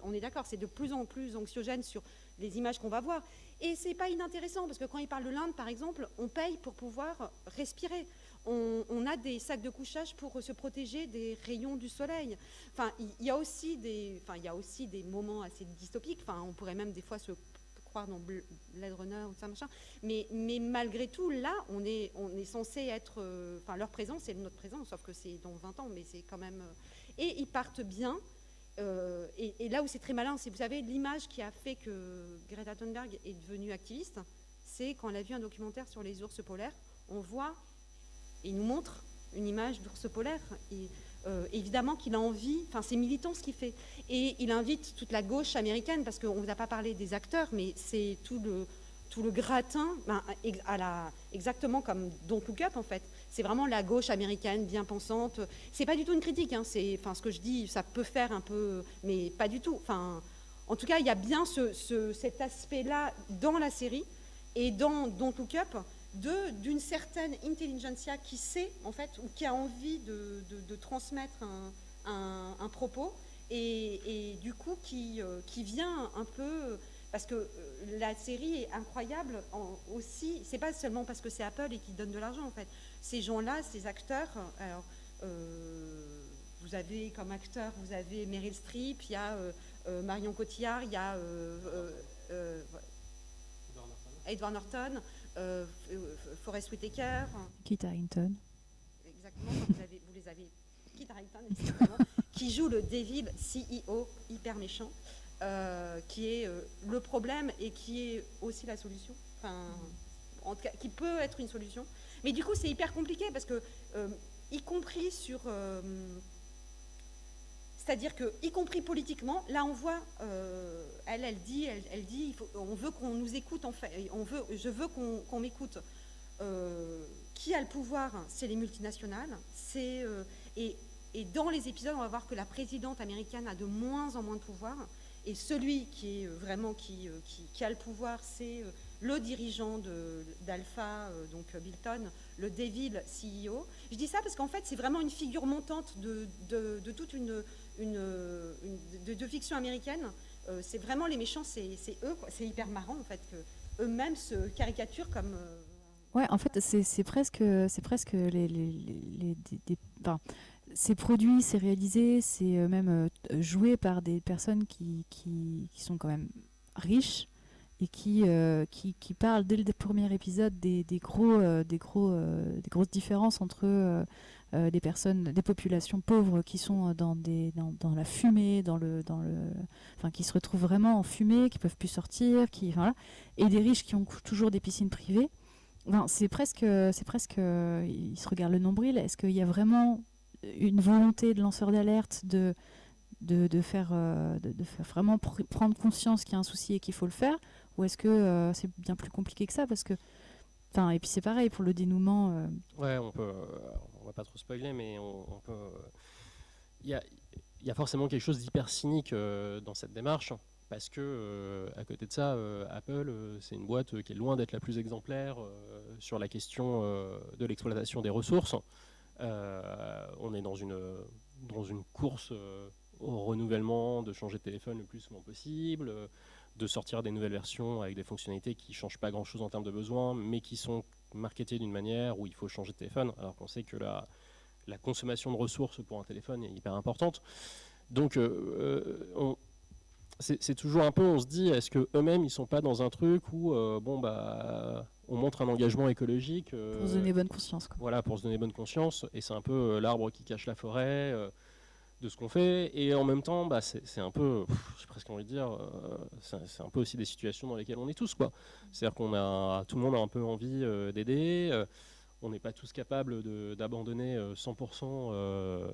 on est d'accord, c'est de plus en plus anxiogène sur les images qu'on va voir. Et c'est pas inintéressant, parce que quand il parle de l'Inde, par exemple, on paye pour pouvoir respirer. on a des sacs de couchage pour se protéger des rayons du soleil. Enfin, il y a aussi des moments assez dystopiques. Enfin, on pourrait même des fois se croire dans Blade Runner ou ça machin. Mais malgré tout, là, on est censé être. Enfin, leur présence, c'est notre présence, sauf que c'est dans 20 ans, mais c'est quand même. Et ils partent bien. Et là où c'est très malin, c'est, vous savez, l'image qui a fait que Greta Thunberg est devenue activiste, c'est quand elle a vu un documentaire sur les ours polaires, on voit, et il nous montre une image d'ours polaire. Et, évidemment qu'il a envie, enfin c'est militant ce qu'il fait. Et il invite toute la gauche américaine, parce qu'on ne vous a pas parlé des acteurs, mais c'est tout le gratin, exactement comme Don't Look Up en fait. C'est vraiment la gauche américaine bien pensante. C'est pas du tout une critique, hein. Ce que je dis, ça peut faire un peu, mais pas du tout. Enfin, en tout cas, il y a bien cet aspect-là dans la série et dans Don't Look Up d'une certaine intelligentsia qui sait en fait ou qui a envie de transmettre un propos et du coup qui vient un peu. Parce que la série est incroyable aussi, c'est pas seulement parce que c'est Apple et qu'ils donnent de l'argent en fait. Ces gens-là, ces acteurs, alors vous avez comme acteur, vous avez Meryl Streep, il y a Marion Cotillard, il y a Edward Norton, Forest Whitaker, Kit Harington. Exactement, vous les avez, Kit Harington, exactement, qui joue le Devil CEO hyper méchant. Qui est le problème et qui est aussi la solution, enfin, en tout cas, qui peut être une solution. Mais du coup, c'est hyper compliqué parce que, y compris sur... c'est-à-dire que, y compris politiquement, là on voit, elle dit, on veut qu'on nous écoute, en fait, je veux qu'on m'écoute. Qui a le pouvoir? C'est les multinationales. Et dans les épisodes, on va voir que la présidente américaine a de moins en moins de pouvoir. Et celui qui est vraiment qui a le pouvoir, c'est le dirigeant d'Alpha, donc Bilton, le Devil CEO. Je dis ça parce qu'en fait, c'est vraiment une figure montante de toute une fiction américaine. C'est vraiment les méchants, c'est eux, quoi. C'est hyper marrant en fait que eux-mêmes se caricaturent comme. Ouais, en fait, c'est presque enfin, c'est produit, c'est réalisé, c'est même joué par des personnes qui sont quand même riches et qui parlent dès le premier épisode des grosses différences entre des personnes, des populations pauvres qui sont dans la fumée, enfin qui se retrouvent vraiment en fumée, qui peuvent plus sortir, voilà, et des riches qui ont toujours des piscines privées. Enfin, c'est presque, ils se regardent le nombril. Est-ce qu'il y a vraiment une volonté de lanceur d'alerte de faire vraiment prendre conscience qu'il y a un souci et qu'il faut le faire, ou est-ce que c'est bien plus compliqué que ça parce que, enfin, et puis c'est pareil pour le dénouement. Ouais, on va pas trop spoiler, mais on peut. Il y a forcément quelque chose d'hyper cynique dans cette démarche. Parce que, à côté de ça, Apple, c'est une boîte qui est loin d'être la plus exemplaire sur la question de l'exploitation des ressources. On est dans une course au renouvellement, de changer de téléphone le plus souvent possible, de sortir des nouvelles versions avec des fonctionnalités qui ne changent pas grand-chose en termes de besoins, mais qui sont marketées d'une manière où il faut changer de téléphone, alors qu'on sait que la consommation de ressources pour un téléphone est hyper importante. Donc, c'est toujours un peu, on se dit, est-ce qu'eux-mêmes, ils sont pas dans un truc où, on montre un engagement écologique pour se donner bonne conscience, quoi. Voilà, pour se donner bonne conscience, et c'est un peu l'arbre qui cache la forêt de ce qu'on fait, et en même temps, c'est un peu, j'ai presque envie de dire, c'est un peu aussi des situations dans lesquelles on est tous, quoi. C'est-à-dire tout le monde a un peu envie d'aider, on n'est pas tous capables d'abandonner 100%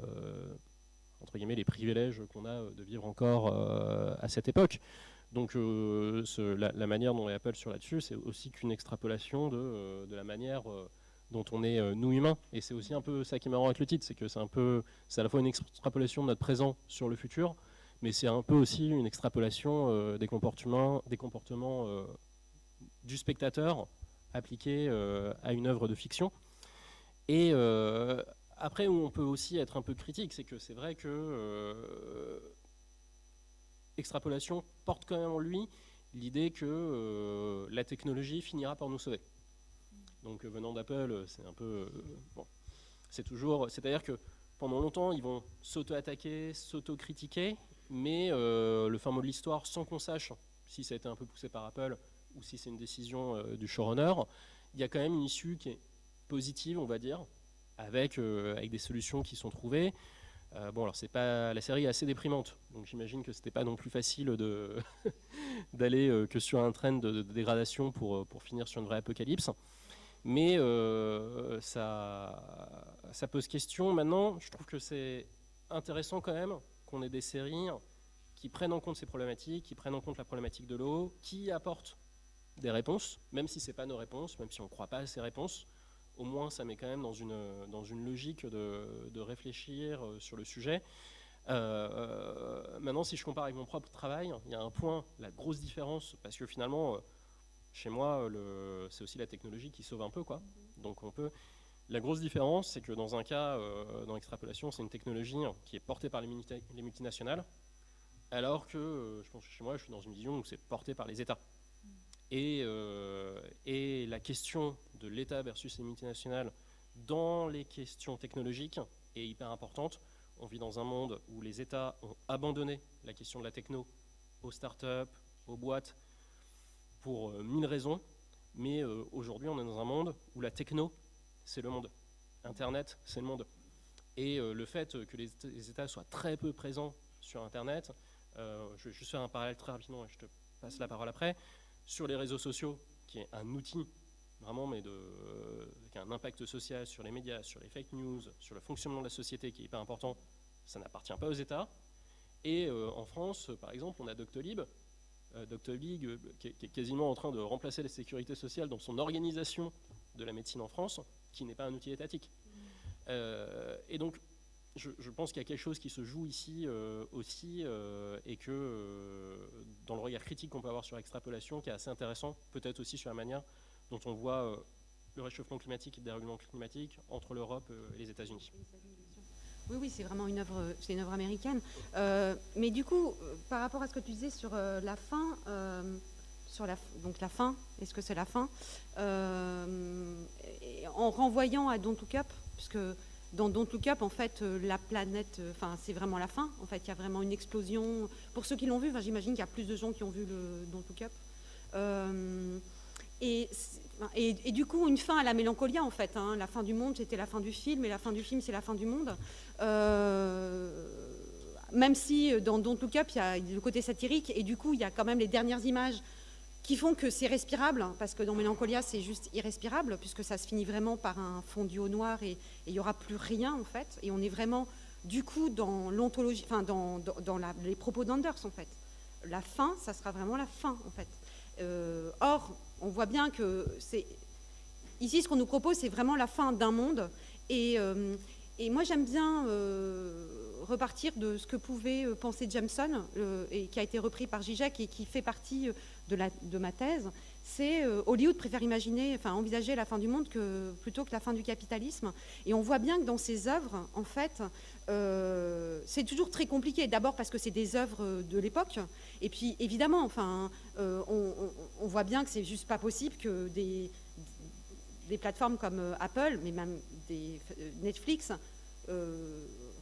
entre guillemets, les privilèges qu'on a de vivre encore à cette époque. Donc la manière dont est Apple sur là-dessus, c'est aussi qu'une extrapolation de la manière dont on est nous humains. Et c'est aussi un peu ça qui est marrant avec le titre, c'est que c'est à la fois une extrapolation de notre présent sur le futur, mais c'est un peu aussi une extrapolation des comportements du spectateur appliqués à une œuvre de fiction. Et après, où on peut aussi être un peu critique, c'est que c'est vrai que Extrapolation porte quand même en lui l'idée que la technologie finira par nous sauver. Donc venant d'Apple, c'est un peu... bon. C'est-à-dire que pendant longtemps, ils vont s'auto-attaquer, s'auto-critiquer, mais le fin mot de l'histoire, sans qu'on sache si ça a été un peu poussé par Apple ou si c'est une décision du showrunner, il y a quand même une issue qui est positive, on va dire, avec des solutions qui sont trouvées. Bon, alors la série est assez déprimante, donc j'imagine que c'était pas non plus facile d'aller que sur un trend de dégradation pour finir sur une vraie apocalypse. Mais ça pose question. Maintenant, je trouve que c'est intéressant quand même qu'on ait des séries qui prennent en compte ces problématiques, qui prennent en compte la problématique de l'eau, qui apportent des réponses, même si ce n'est pas nos réponses, même si on ne croit pas à ces réponses. Au moins, ça met quand même dans une logique de réfléchir sur le sujet. Maintenant, si je compare avec mon propre travail, il y a un point, la grosse différence, parce que finalement, chez moi, c'est aussi la technologie qui sauve un peu, quoi. Donc la grosse différence, c'est que dans un cas, dans l'extrapolation, c'est une technologie qui est portée par les multinationales, alors que je pense que chez moi, je suis dans une vision où c'est porté par les États. Et la question de l'État versus les multinationales dans les questions technologiques est hyper importante. On vit dans un monde où les États ont abandonné la question de la techno aux startups, aux boîtes, pour 1000 raisons. Mais aujourd'hui, on est dans un monde où la techno, c'est le monde. Internet, c'est le monde. Et le fait que les États soient très peu présents sur Internet, je vais juste faire un parallèle très rapidement et je te passe la parole après. Sur les réseaux sociaux, qui est un outil vraiment, mais qui a un impact social sur les médias, sur les fake news, sur le fonctionnement de la société qui est hyper important, ça n'appartient pas aux États. Et en France, par exemple, on a Doctolib, qui est quasiment en train de remplacer la sécurité sociale dans son organisation de la médecine en France, qui n'est pas un outil étatique. Et donc, je pense qu'il y a quelque chose qui se joue ici aussi, et que dans le regard critique qu'on peut avoir sur l'extrapolation, qui est assez intéressant, peut-être aussi sur la manière dont on voit le réchauffement climatique et le dérèglement climatique entre l'Europe et les États-Unis. Oui, c'est vraiment une œuvre américaine. Mais du coup, par rapport à ce que tu disais sur la fin, donc la fin, est-ce que c'est la fin, en renvoyant à Don't Look Up, puisque dans Don't Look Up, en fait, la planète, c'est vraiment la fin. En fait, il y a vraiment une explosion. Pour ceux qui l'ont vu, j'imagine qu'il y a plus de gens qui ont vu le Don't Look Up. Et du coup, une fin à la mélancolia, en fait. La fin du monde, c'était la fin du film, et la fin du film, c'est la fin du monde. Même si dans Don't Look Up, il y a le côté satirique, et du coup, il y a quand même les dernières images qui font que c'est respirable, parce que dans Mélancolia, c'est juste irrespirable, puisque ça se finit vraiment par un fondu au noir, et il n'y aura plus rien, en fait. Et on est vraiment, du coup, dans l'ontologie, dans les propos d'Anders, en fait. La fin, ça sera vraiment la fin, en fait. Or, on voit bien que ici, ce qu'on nous propose, c'est vraiment la fin d'un monde. Et moi, j'aime bien repartir de ce que pouvait penser Jameson, et qui a été repris par Zizek et qui fait partie de ma thèse. C'est Hollywood préfère envisager la fin du monde plutôt que la fin du capitalisme. Et on voit bien que dans ses œuvres, en fait, c'est toujours très compliqué. D'abord parce que c'est des œuvres de l'époque. Et puis, évidemment, on voit bien que c'est juste pas possible que des plateformes comme Apple, mais même des Netflix,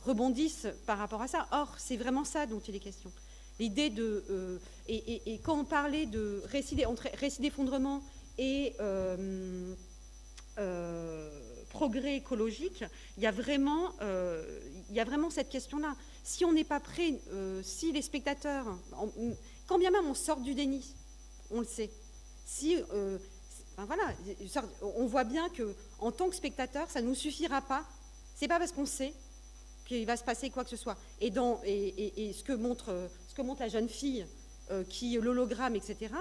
rebondissent par rapport à ça. Or, c'est vraiment ça dont il est question. L'idée de... et quand on parlait de récit d'effondrement et progrès écologique, il y a vraiment cette question-là. Si on n'est pas prêt, si les spectateurs... quand bien même on sort du déni, on le sait. On voit bien qu'en tant que spectateur, ça ne nous suffira pas. C'est pas parce qu'on sait qu'il va se passer quoi que ce soit. Et ce que montre la jeune fille, l'hologramme, etc.,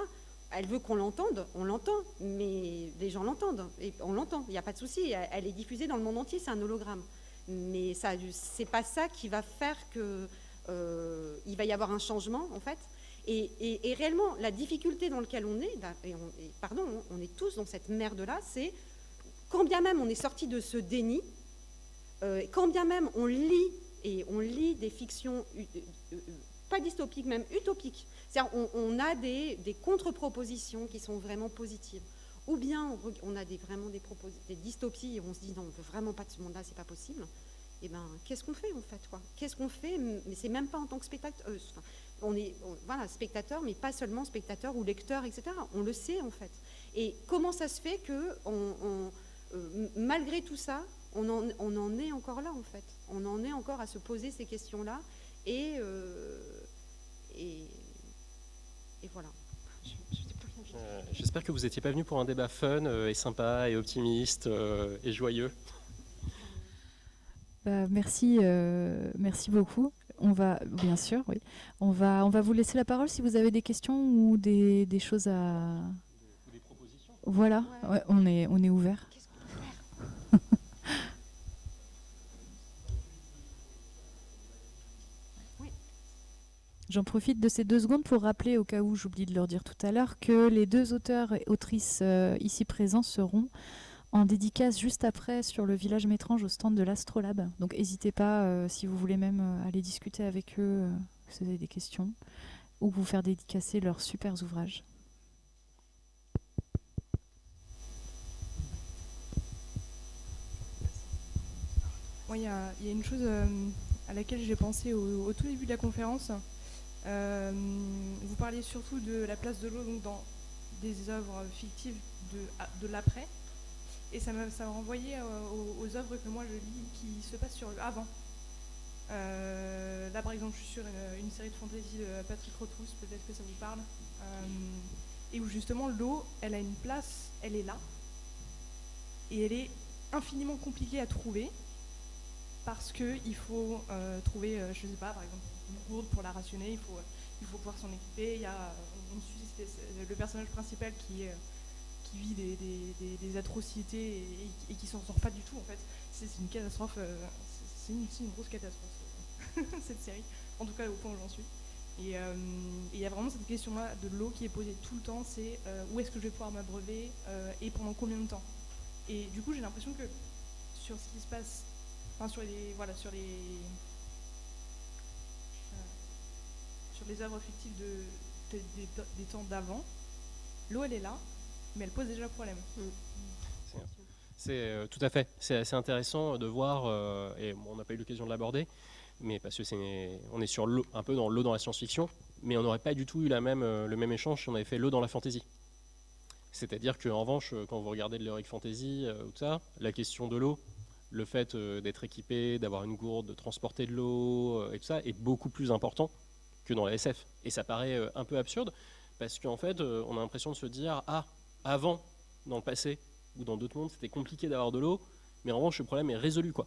elle veut qu'on l'entende, on l'entend, mais les gens l'entendent, et on l'entend, il n'y a pas de souci, elle est diffusée dans le monde entier, c'est un hologramme. Mais c'est pas ça qui va faire qu'il va y avoir un changement, en fait. Et réellement, la difficulté dans laquelle on est, on est tous dans cette merde-là, c'est quand bien même on est sorti de ce déni, quand bien même on lit des fictions, pas dystopiques, même utopiques. C'est-à-dire on a des contre-propositions qui sont vraiment positives. ou bien on a vraiment des dystopies et on se dit non, on veut vraiment pas de ce monde-là, c'est pas possible. Et ben, qu'est-ce qu'on fait en fait, quoi? Qu'est-ce qu'on fait? Mais c'est même pas en tant que spectateur. Voilà, spectateur, mais pas seulement spectateur ou lecteur, etc. On le sait en fait. Et comment ça se fait que malgré tout ça, on en est encore là en fait. On en est encore à se poser ces questions-là et voilà. J'espère que vous n'étiez pas venu pour un débat fun et sympa et optimiste et joyeux. Merci beaucoup. On va, bien sûr, oui. On va vous laisser la parole si vous avez des questions ou des choses à... Ou des propositions. Voilà, ouais, on est ouvert. Qu'est-ce qu'on peut faire? J'en profite de ces 2 secondes pour rappeler, au cas où j'oublie de leur dire tout à l'heure, que les 2 auteurs et autrices ici présents seront en dédicace juste après sur le village Métrange au stand de l'Astrolabe. Donc n'hésitez pas, si vous voulez même aller discuter avec eux, si vous avez des questions, ou vous faire dédicacer leurs super ouvrages. Moi, il y a une chose à laquelle j'ai pensé au tout début de la conférence. Vous parliez surtout de la place de l'eau dans des œuvres fictives de l'après. Et ça m'a renvoyé aux œuvres que moi je lis qui se passent sur le avant. Là par exemple je suis sur une série de fantasy de Patrick Rothfuss, peut-être que ça vous parle, et où justement l'eau, elle a une place, elle est là, et elle est infiniment compliquée à trouver, parce qu'il faut trouver, je sais pas, par exemple une gourde pour la rationner, il faut pouvoir s'en équiper, on suit le personnage principal qui vit des atrocités et qui s'en sort pas du tout en fait. C'est une catastrophe, c'est une grosse catastrophe cette série, en tout cas au point où j'en suis. Et il y a vraiment cette question-là de l'eau qui est posée tout le temps, c'est où est-ce que je vais pouvoir m'abreuver et pendant combien de temps. Et du coup j'ai l'impression que sur ce qui se passe, enfin sur les œuvres fictives des temps d'avant, l'eau elle est là, mais elle pose déjà le problème. C'est tout à fait. C'est assez intéressant de voir, et on n'a pas eu l'occasion de l'aborder, mais parce que on est sur l'eau, un peu dans l'eau dans la science-fiction, mais on n'aurait pas du tout eu le même échange si on avait fait l'eau dans la fantasy. C'est-à-dire qu'en revanche, quand vous regardez de l'heroic fantasy ou tout ça, la question de l'eau, le fait d'être équipé, d'avoir une gourde, de transporter de l'eau et tout ça est beaucoup plus important que dans la SF. Et ça paraît un peu absurde parce qu'en fait, on a l'impression de se dire avant, dans le passé ou dans d'autres mondes, c'était compliqué d'avoir de l'eau, mais en revanche, le problème est résolu, quoi.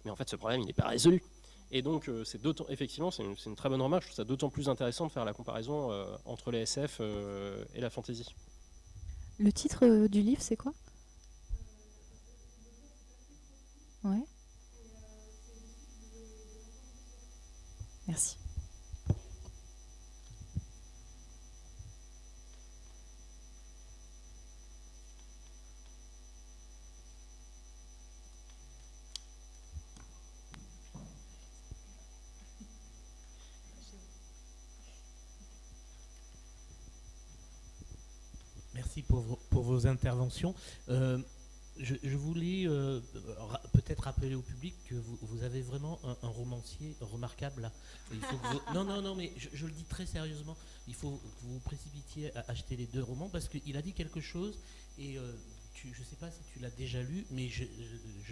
Mais en fait, ce problème, il n'est pas résolu. Et donc, effectivement, c'est une très bonne remarque. Je trouve ça d'autant plus intéressant de faire la comparaison entre les SF et la fantasy. Le titre du livre, c'est quoi? Ouais. Merci. Merci pour vos interventions. Je voulais peut-être rappeler au public que vous avez vraiment un romancier remarquable là. Il faut que non, mais je le dis très sérieusement. Il faut que vous vous précipitiez à acheter les 2 romans parce qu'il a dit quelque chose et je ne sais pas si tu l'as déjà lu, mais je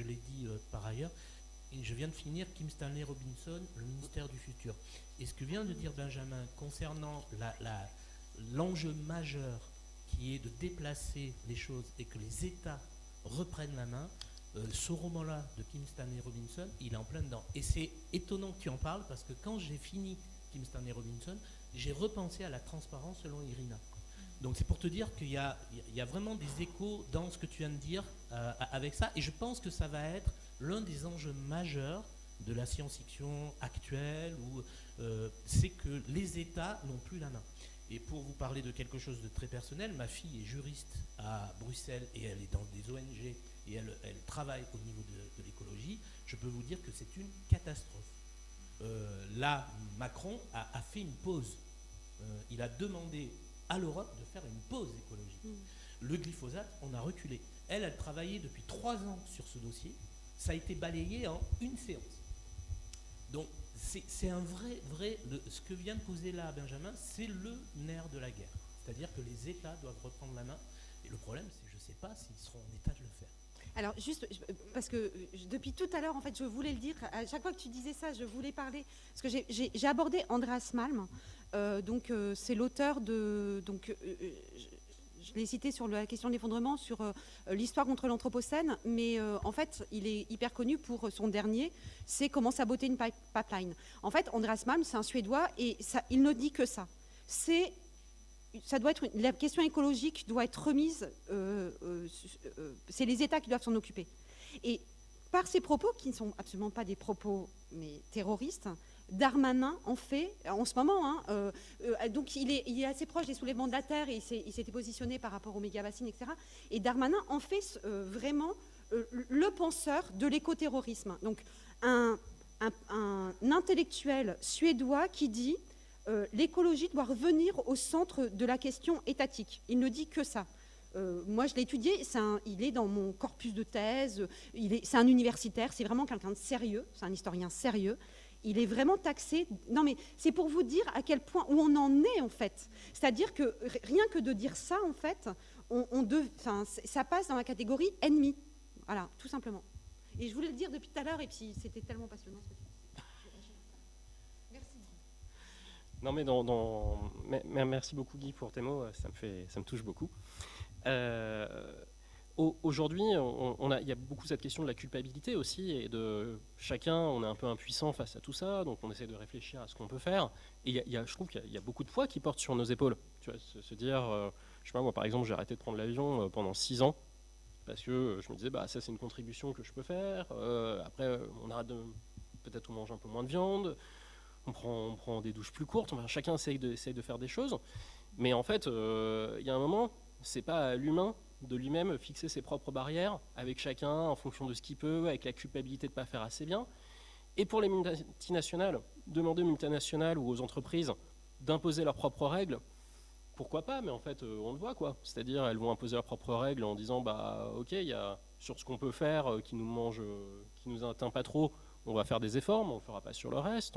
l'ai dit par ailleurs. Et je viens de finir Kim Stanley Robinson, Le ministère du futur. Et ce que vient de dire Benjamin concernant l'enjeu majeur qui est de déplacer les choses et que les États reprennent la main, ce roman-là de Kim Stanley Robinson, il est en plein dedans. Et c'est étonnant que tu en parles parce que quand j'ai fini Kim Stanley Robinson, j'ai repensé à la transparence selon Irina. Donc c'est pour te dire qu'il y a vraiment des échos dans ce que tu viens de dire avec ça. Et je pense que ça va être l'un des enjeux majeurs de la science-fiction actuelle, où c'est que les États n'ont plus la main. Et pour vous parler de quelque chose de très personnel, ma fille est juriste à Bruxelles et elle est dans des ONG et elle travaille au niveau de l'écologie. Je peux vous dire que c'est une catastrophe. Là, Macron a fait une pause. Il a demandé à l'Europe de faire une pause écologique. Le glyphosate, on a reculé. Elle travaillait depuis 3 ans sur ce dossier. Ça a été balayé en une séance. Donc, c'est un vrai ce que vient de poser là Benjamin, c'est le nerf de la guerre. C'est-à-dire que les États doivent reprendre la main. Et le problème, c'est que je ne sais pas s'ils seront en état de le faire. Alors, juste, parce que depuis tout à l'heure, en fait, je voulais le dire, à chaque fois que tu disais ça, je voulais parler, parce que j'ai abordé Andreas Malm, c'est l'auteur de... je l'ai cité sur la question de l'effondrement, sur l'histoire contre l'Anthropocène, mais en fait, il est hyper connu pour son dernier, c'est comment saboter une pipeline. En fait, Andreas Malm, c'est un Suédois, et ça, il ne dit que ça. La question écologique doit être remise, c'est les États qui doivent s'en occuper. Et par ces propos, qui ne sont absolument pas des propos mais terroristes, Darmanin en fait, en ce moment, donc il est assez proche des soulèvements de la Terre, et il s'était positionné par rapport aux méga-bassines, etc. Et Darmanin en fait vraiment le penseur de l'écoterrorisme. Donc un intellectuel suédois qui dit l'écologie doit revenir au centre de la question étatique. Il ne dit que ça. Moi, je l'ai étudié, il est dans mon corpus de thèse, c'est un universitaire, c'est vraiment quelqu'un de sérieux, c'est un historien sérieux. Il est vraiment taxé. Non, mais c'est pour vous dire à quel point où on en est, en fait. C'est-à-dire que rien que de dire ça, en fait, ça passe dans la catégorie ennemi. Voilà, tout simplement. Et je voulais le dire depuis tout à l'heure, et puis c'était tellement passionnant. Non mais merci beaucoup Guy pour tes mots, ça me touche beaucoup. Aujourd'hui, il y a beaucoup cette question de la culpabilité aussi, et de chacun, on est un peu impuissant face à tout ça, donc on essaie de réfléchir à ce qu'on peut faire. Et je trouve qu'il y a beaucoup de poids qui portent sur nos épaules. Tu vois, se dire, je sais pas, moi par exemple, j'ai arrêté de prendre l'avion pendant 6 ans, parce que je me disais, bah ça c'est une contribution que je peux faire. Après, on arrête peut-être on mange un peu moins de viande. On prend des douches plus courtes, enfin, chacun essaye de faire des choses, mais en fait, il y a un moment, c'est pas à l'humain de lui-même fixer ses propres barrières, avec chacun en fonction de ce qu'il peut, avec la culpabilité de ne pas faire assez bien. Et pour les multinationales, demander aux multinationales ou aux entreprises d'imposer leurs propres règles, pourquoi pas, mais en fait, on le voit, quoi. C'est-à-dire, elles vont imposer leurs propres règles en disant, bah, ok, il y a sur ce qu'on peut faire, qui nous atteint pas trop, on va faire des efforts, mais on ne le fera pas sur le reste.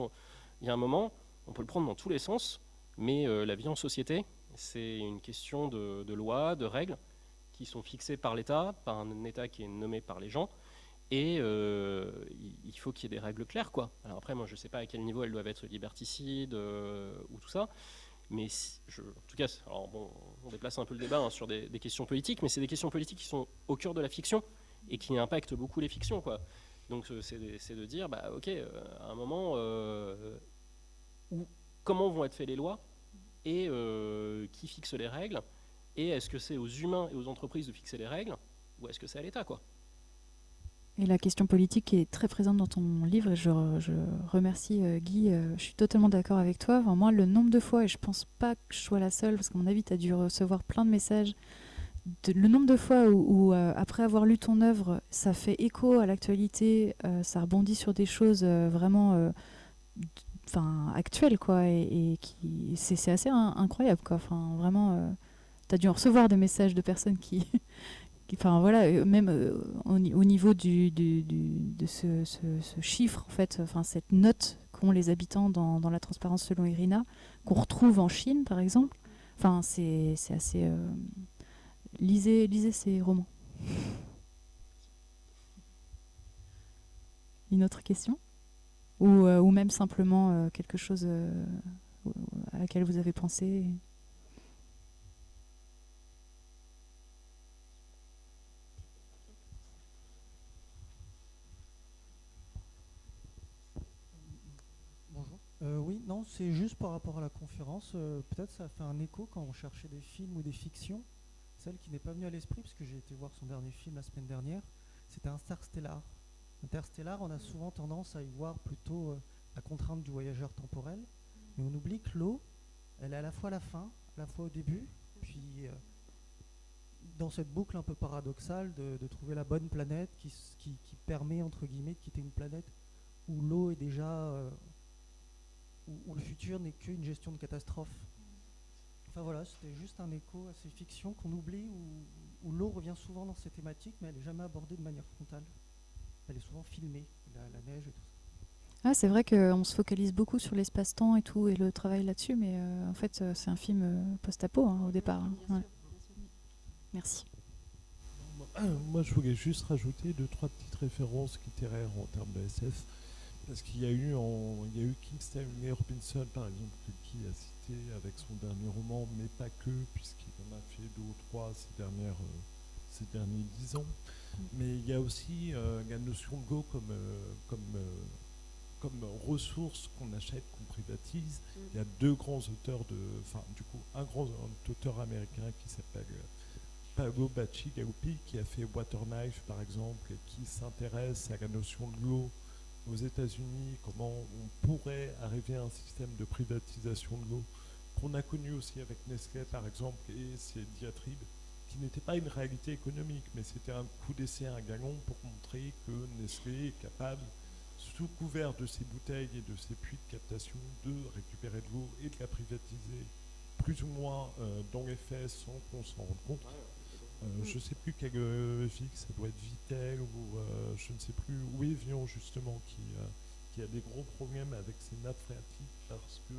Il y a un moment, on peut le prendre dans tous les sens, mais la vie en société, c'est une question de lois, de règles qui sont fixées par l'État, par un État qui est nommé par les gens, et il faut qu'il y ait des règles claires, quoi. Alors après, moi, je ne sais pas à quel niveau elles doivent être liberticides ou tout ça, mais en tout cas, alors bon, on déplace un peu le débat sur des questions politiques, mais c'est des questions politiques qui sont au cœur de la fiction et qui impactent beaucoup les fictions, quoi. Donc c'est de dire, bah, ok, à un moment, comment vont être faites les lois et qui fixe les règles, et est-ce que c'est aux humains et aux entreprises de fixer les règles, ou est-ce que c'est à l'État, quoi. Et la question politique est très présente dans ton livre, et je remercie Guy, je suis totalement d'accord avec toi. Enfin, moi, le nombre de fois, et je pense pas que je sois la seule, parce qu'à mon avis, tu as dû recevoir plein de messages, le nombre de fois où après avoir lu ton œuvre, ça fait écho à l'actualité, ça rebondit sur des choses vraiment actuelles, quoi, et qui c'est assez incroyable, quoi. Enfin, vraiment, tu as dû en recevoir des messages de personnes qui enfin voilà, même au niveau de ce chiffre, en fait, enfin cette note qu'ont les habitants dans la transparence selon Irina, qu'on retrouve en Chine, par exemple. Enfin, c'est assez... Lisez ces romans. Une autre question ? Ou même simplement quelque chose à laquelle vous avez pensé ? Bonjour. Oui, non, c'est juste par rapport à la conférence. Peut-être ça a fait un écho quand on cherchait des films ou des fictions. Celle qui n'est pas venue à l'esprit, parce que j'ai été voir son dernier film la semaine dernière, c'était Interstellar. Interstellar, on a souvent tendance à y voir plutôt la contrainte du voyageur temporel, mais on oublie que l'eau, elle est à la fois à la fin, à la fois au début, puis dans cette boucle un peu paradoxale de trouver la bonne planète qui permet, entre guillemets, de quitter une planète où l'eau est déjà... où le futur n'est qu'une gestion de catastrophe. Enfin voilà, c'était juste un écho à ces fictions qu'on oublie, où l'eau revient souvent dans ces thématiques, mais elle n'est jamais abordée de manière frontale. Elle est souvent filmée, la neige et tout ça. Ah, c'est vrai qu'on se focalise beaucoup sur l'espace-temps et tout, et le travail là-dessus, mais en fait, c'est un film post-apo au départ. Hein. Ouais. Merci. Moi, je voulais juste rajouter 2-3 petites références littéraires en termes de SF. Parce qu'il y a eu Kim Stanley Robinson, par exemple, qui a cité avec son dernier roman, mais pas que, puisqu'il en a fait 2 ou 3 ces derniers 10 ans. Mais il y a aussi la notion de Go comme ressource qu'on achète, qu'on privatise. Il y a 2 grands auteurs un grand auteur américain qui s'appelle Paolo Bacigalupi, qui a fait Waterknife, par exemple, et qui s'intéresse à la notion de l'eau aux États-Unis, comment on pourrait arriver à un système de privatisation de l'eau qu'on a connu aussi avec Nestlé, par exemple, et ses diatribes, qui n'était pas une réalité économique, mais c'était un coup d'essai à un galon pour montrer que Nestlé est capable, sous couvert de ses bouteilles et de ses puits de captation, de récupérer de l'eau et de la privatiser plus ou moins dans les faits sans qu'on s'en rende compte. Je ne sais plus quel fixe, ça doit être Vittel ou je ne sais plus où est Evian justement qui a des gros problèmes avec ses nappes phréatiques parce que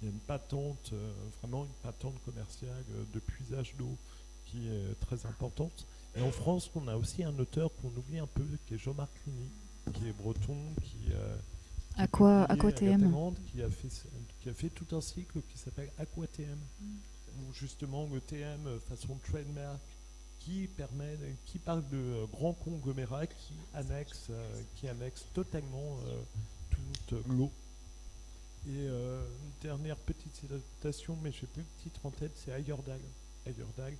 il y a une patente, vraiment une patente commerciale de puisage d'eau qui est très importante. Et en France, on a aussi un auteur qu'on oublie un peu, qui est Jean-Marc Ligny, qui est breton, qui AquaTM, qui a fait tout un cycle qui s'appelle AquaTM, où justement le TM façon trademark qui parle de grands conglomérats qui annexent totalement toute l'eau. Et une dernière petite citation, mais je n'ai plus le titre en tête, c'est Heyerdahl,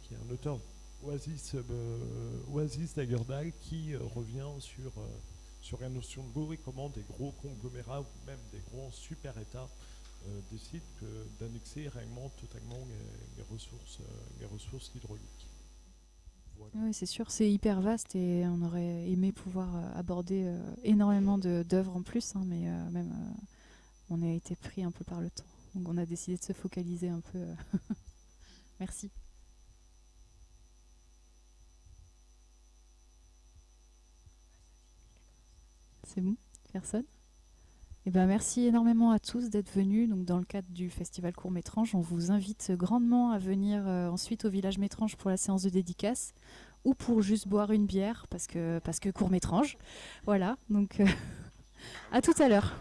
qui est un auteur Oasis d'Heyerdahl, qui revient sur la notion de l'eau et comment des gros conglomérats ou même des grands super-États décident d'annexer réellement totalement les ressources hydrauliques. Voilà. Oui, c'est sûr, c'est hyper vaste et on aurait aimé pouvoir aborder énormément d'œuvres en plus, hein, mais même on a été pris un peu par le temps. Donc on a décidé de se focaliser un peu. Merci. C'est bon? Personne? Eh ben, merci énormément à tous d'être venus. Donc, dans le cadre du festival Court Métrange, on vous invite grandement à venir ensuite au village Métrange pour la séance de dédicace ou pour juste boire une bière parce que Court Métrange. Voilà, donc à tout à l'heure.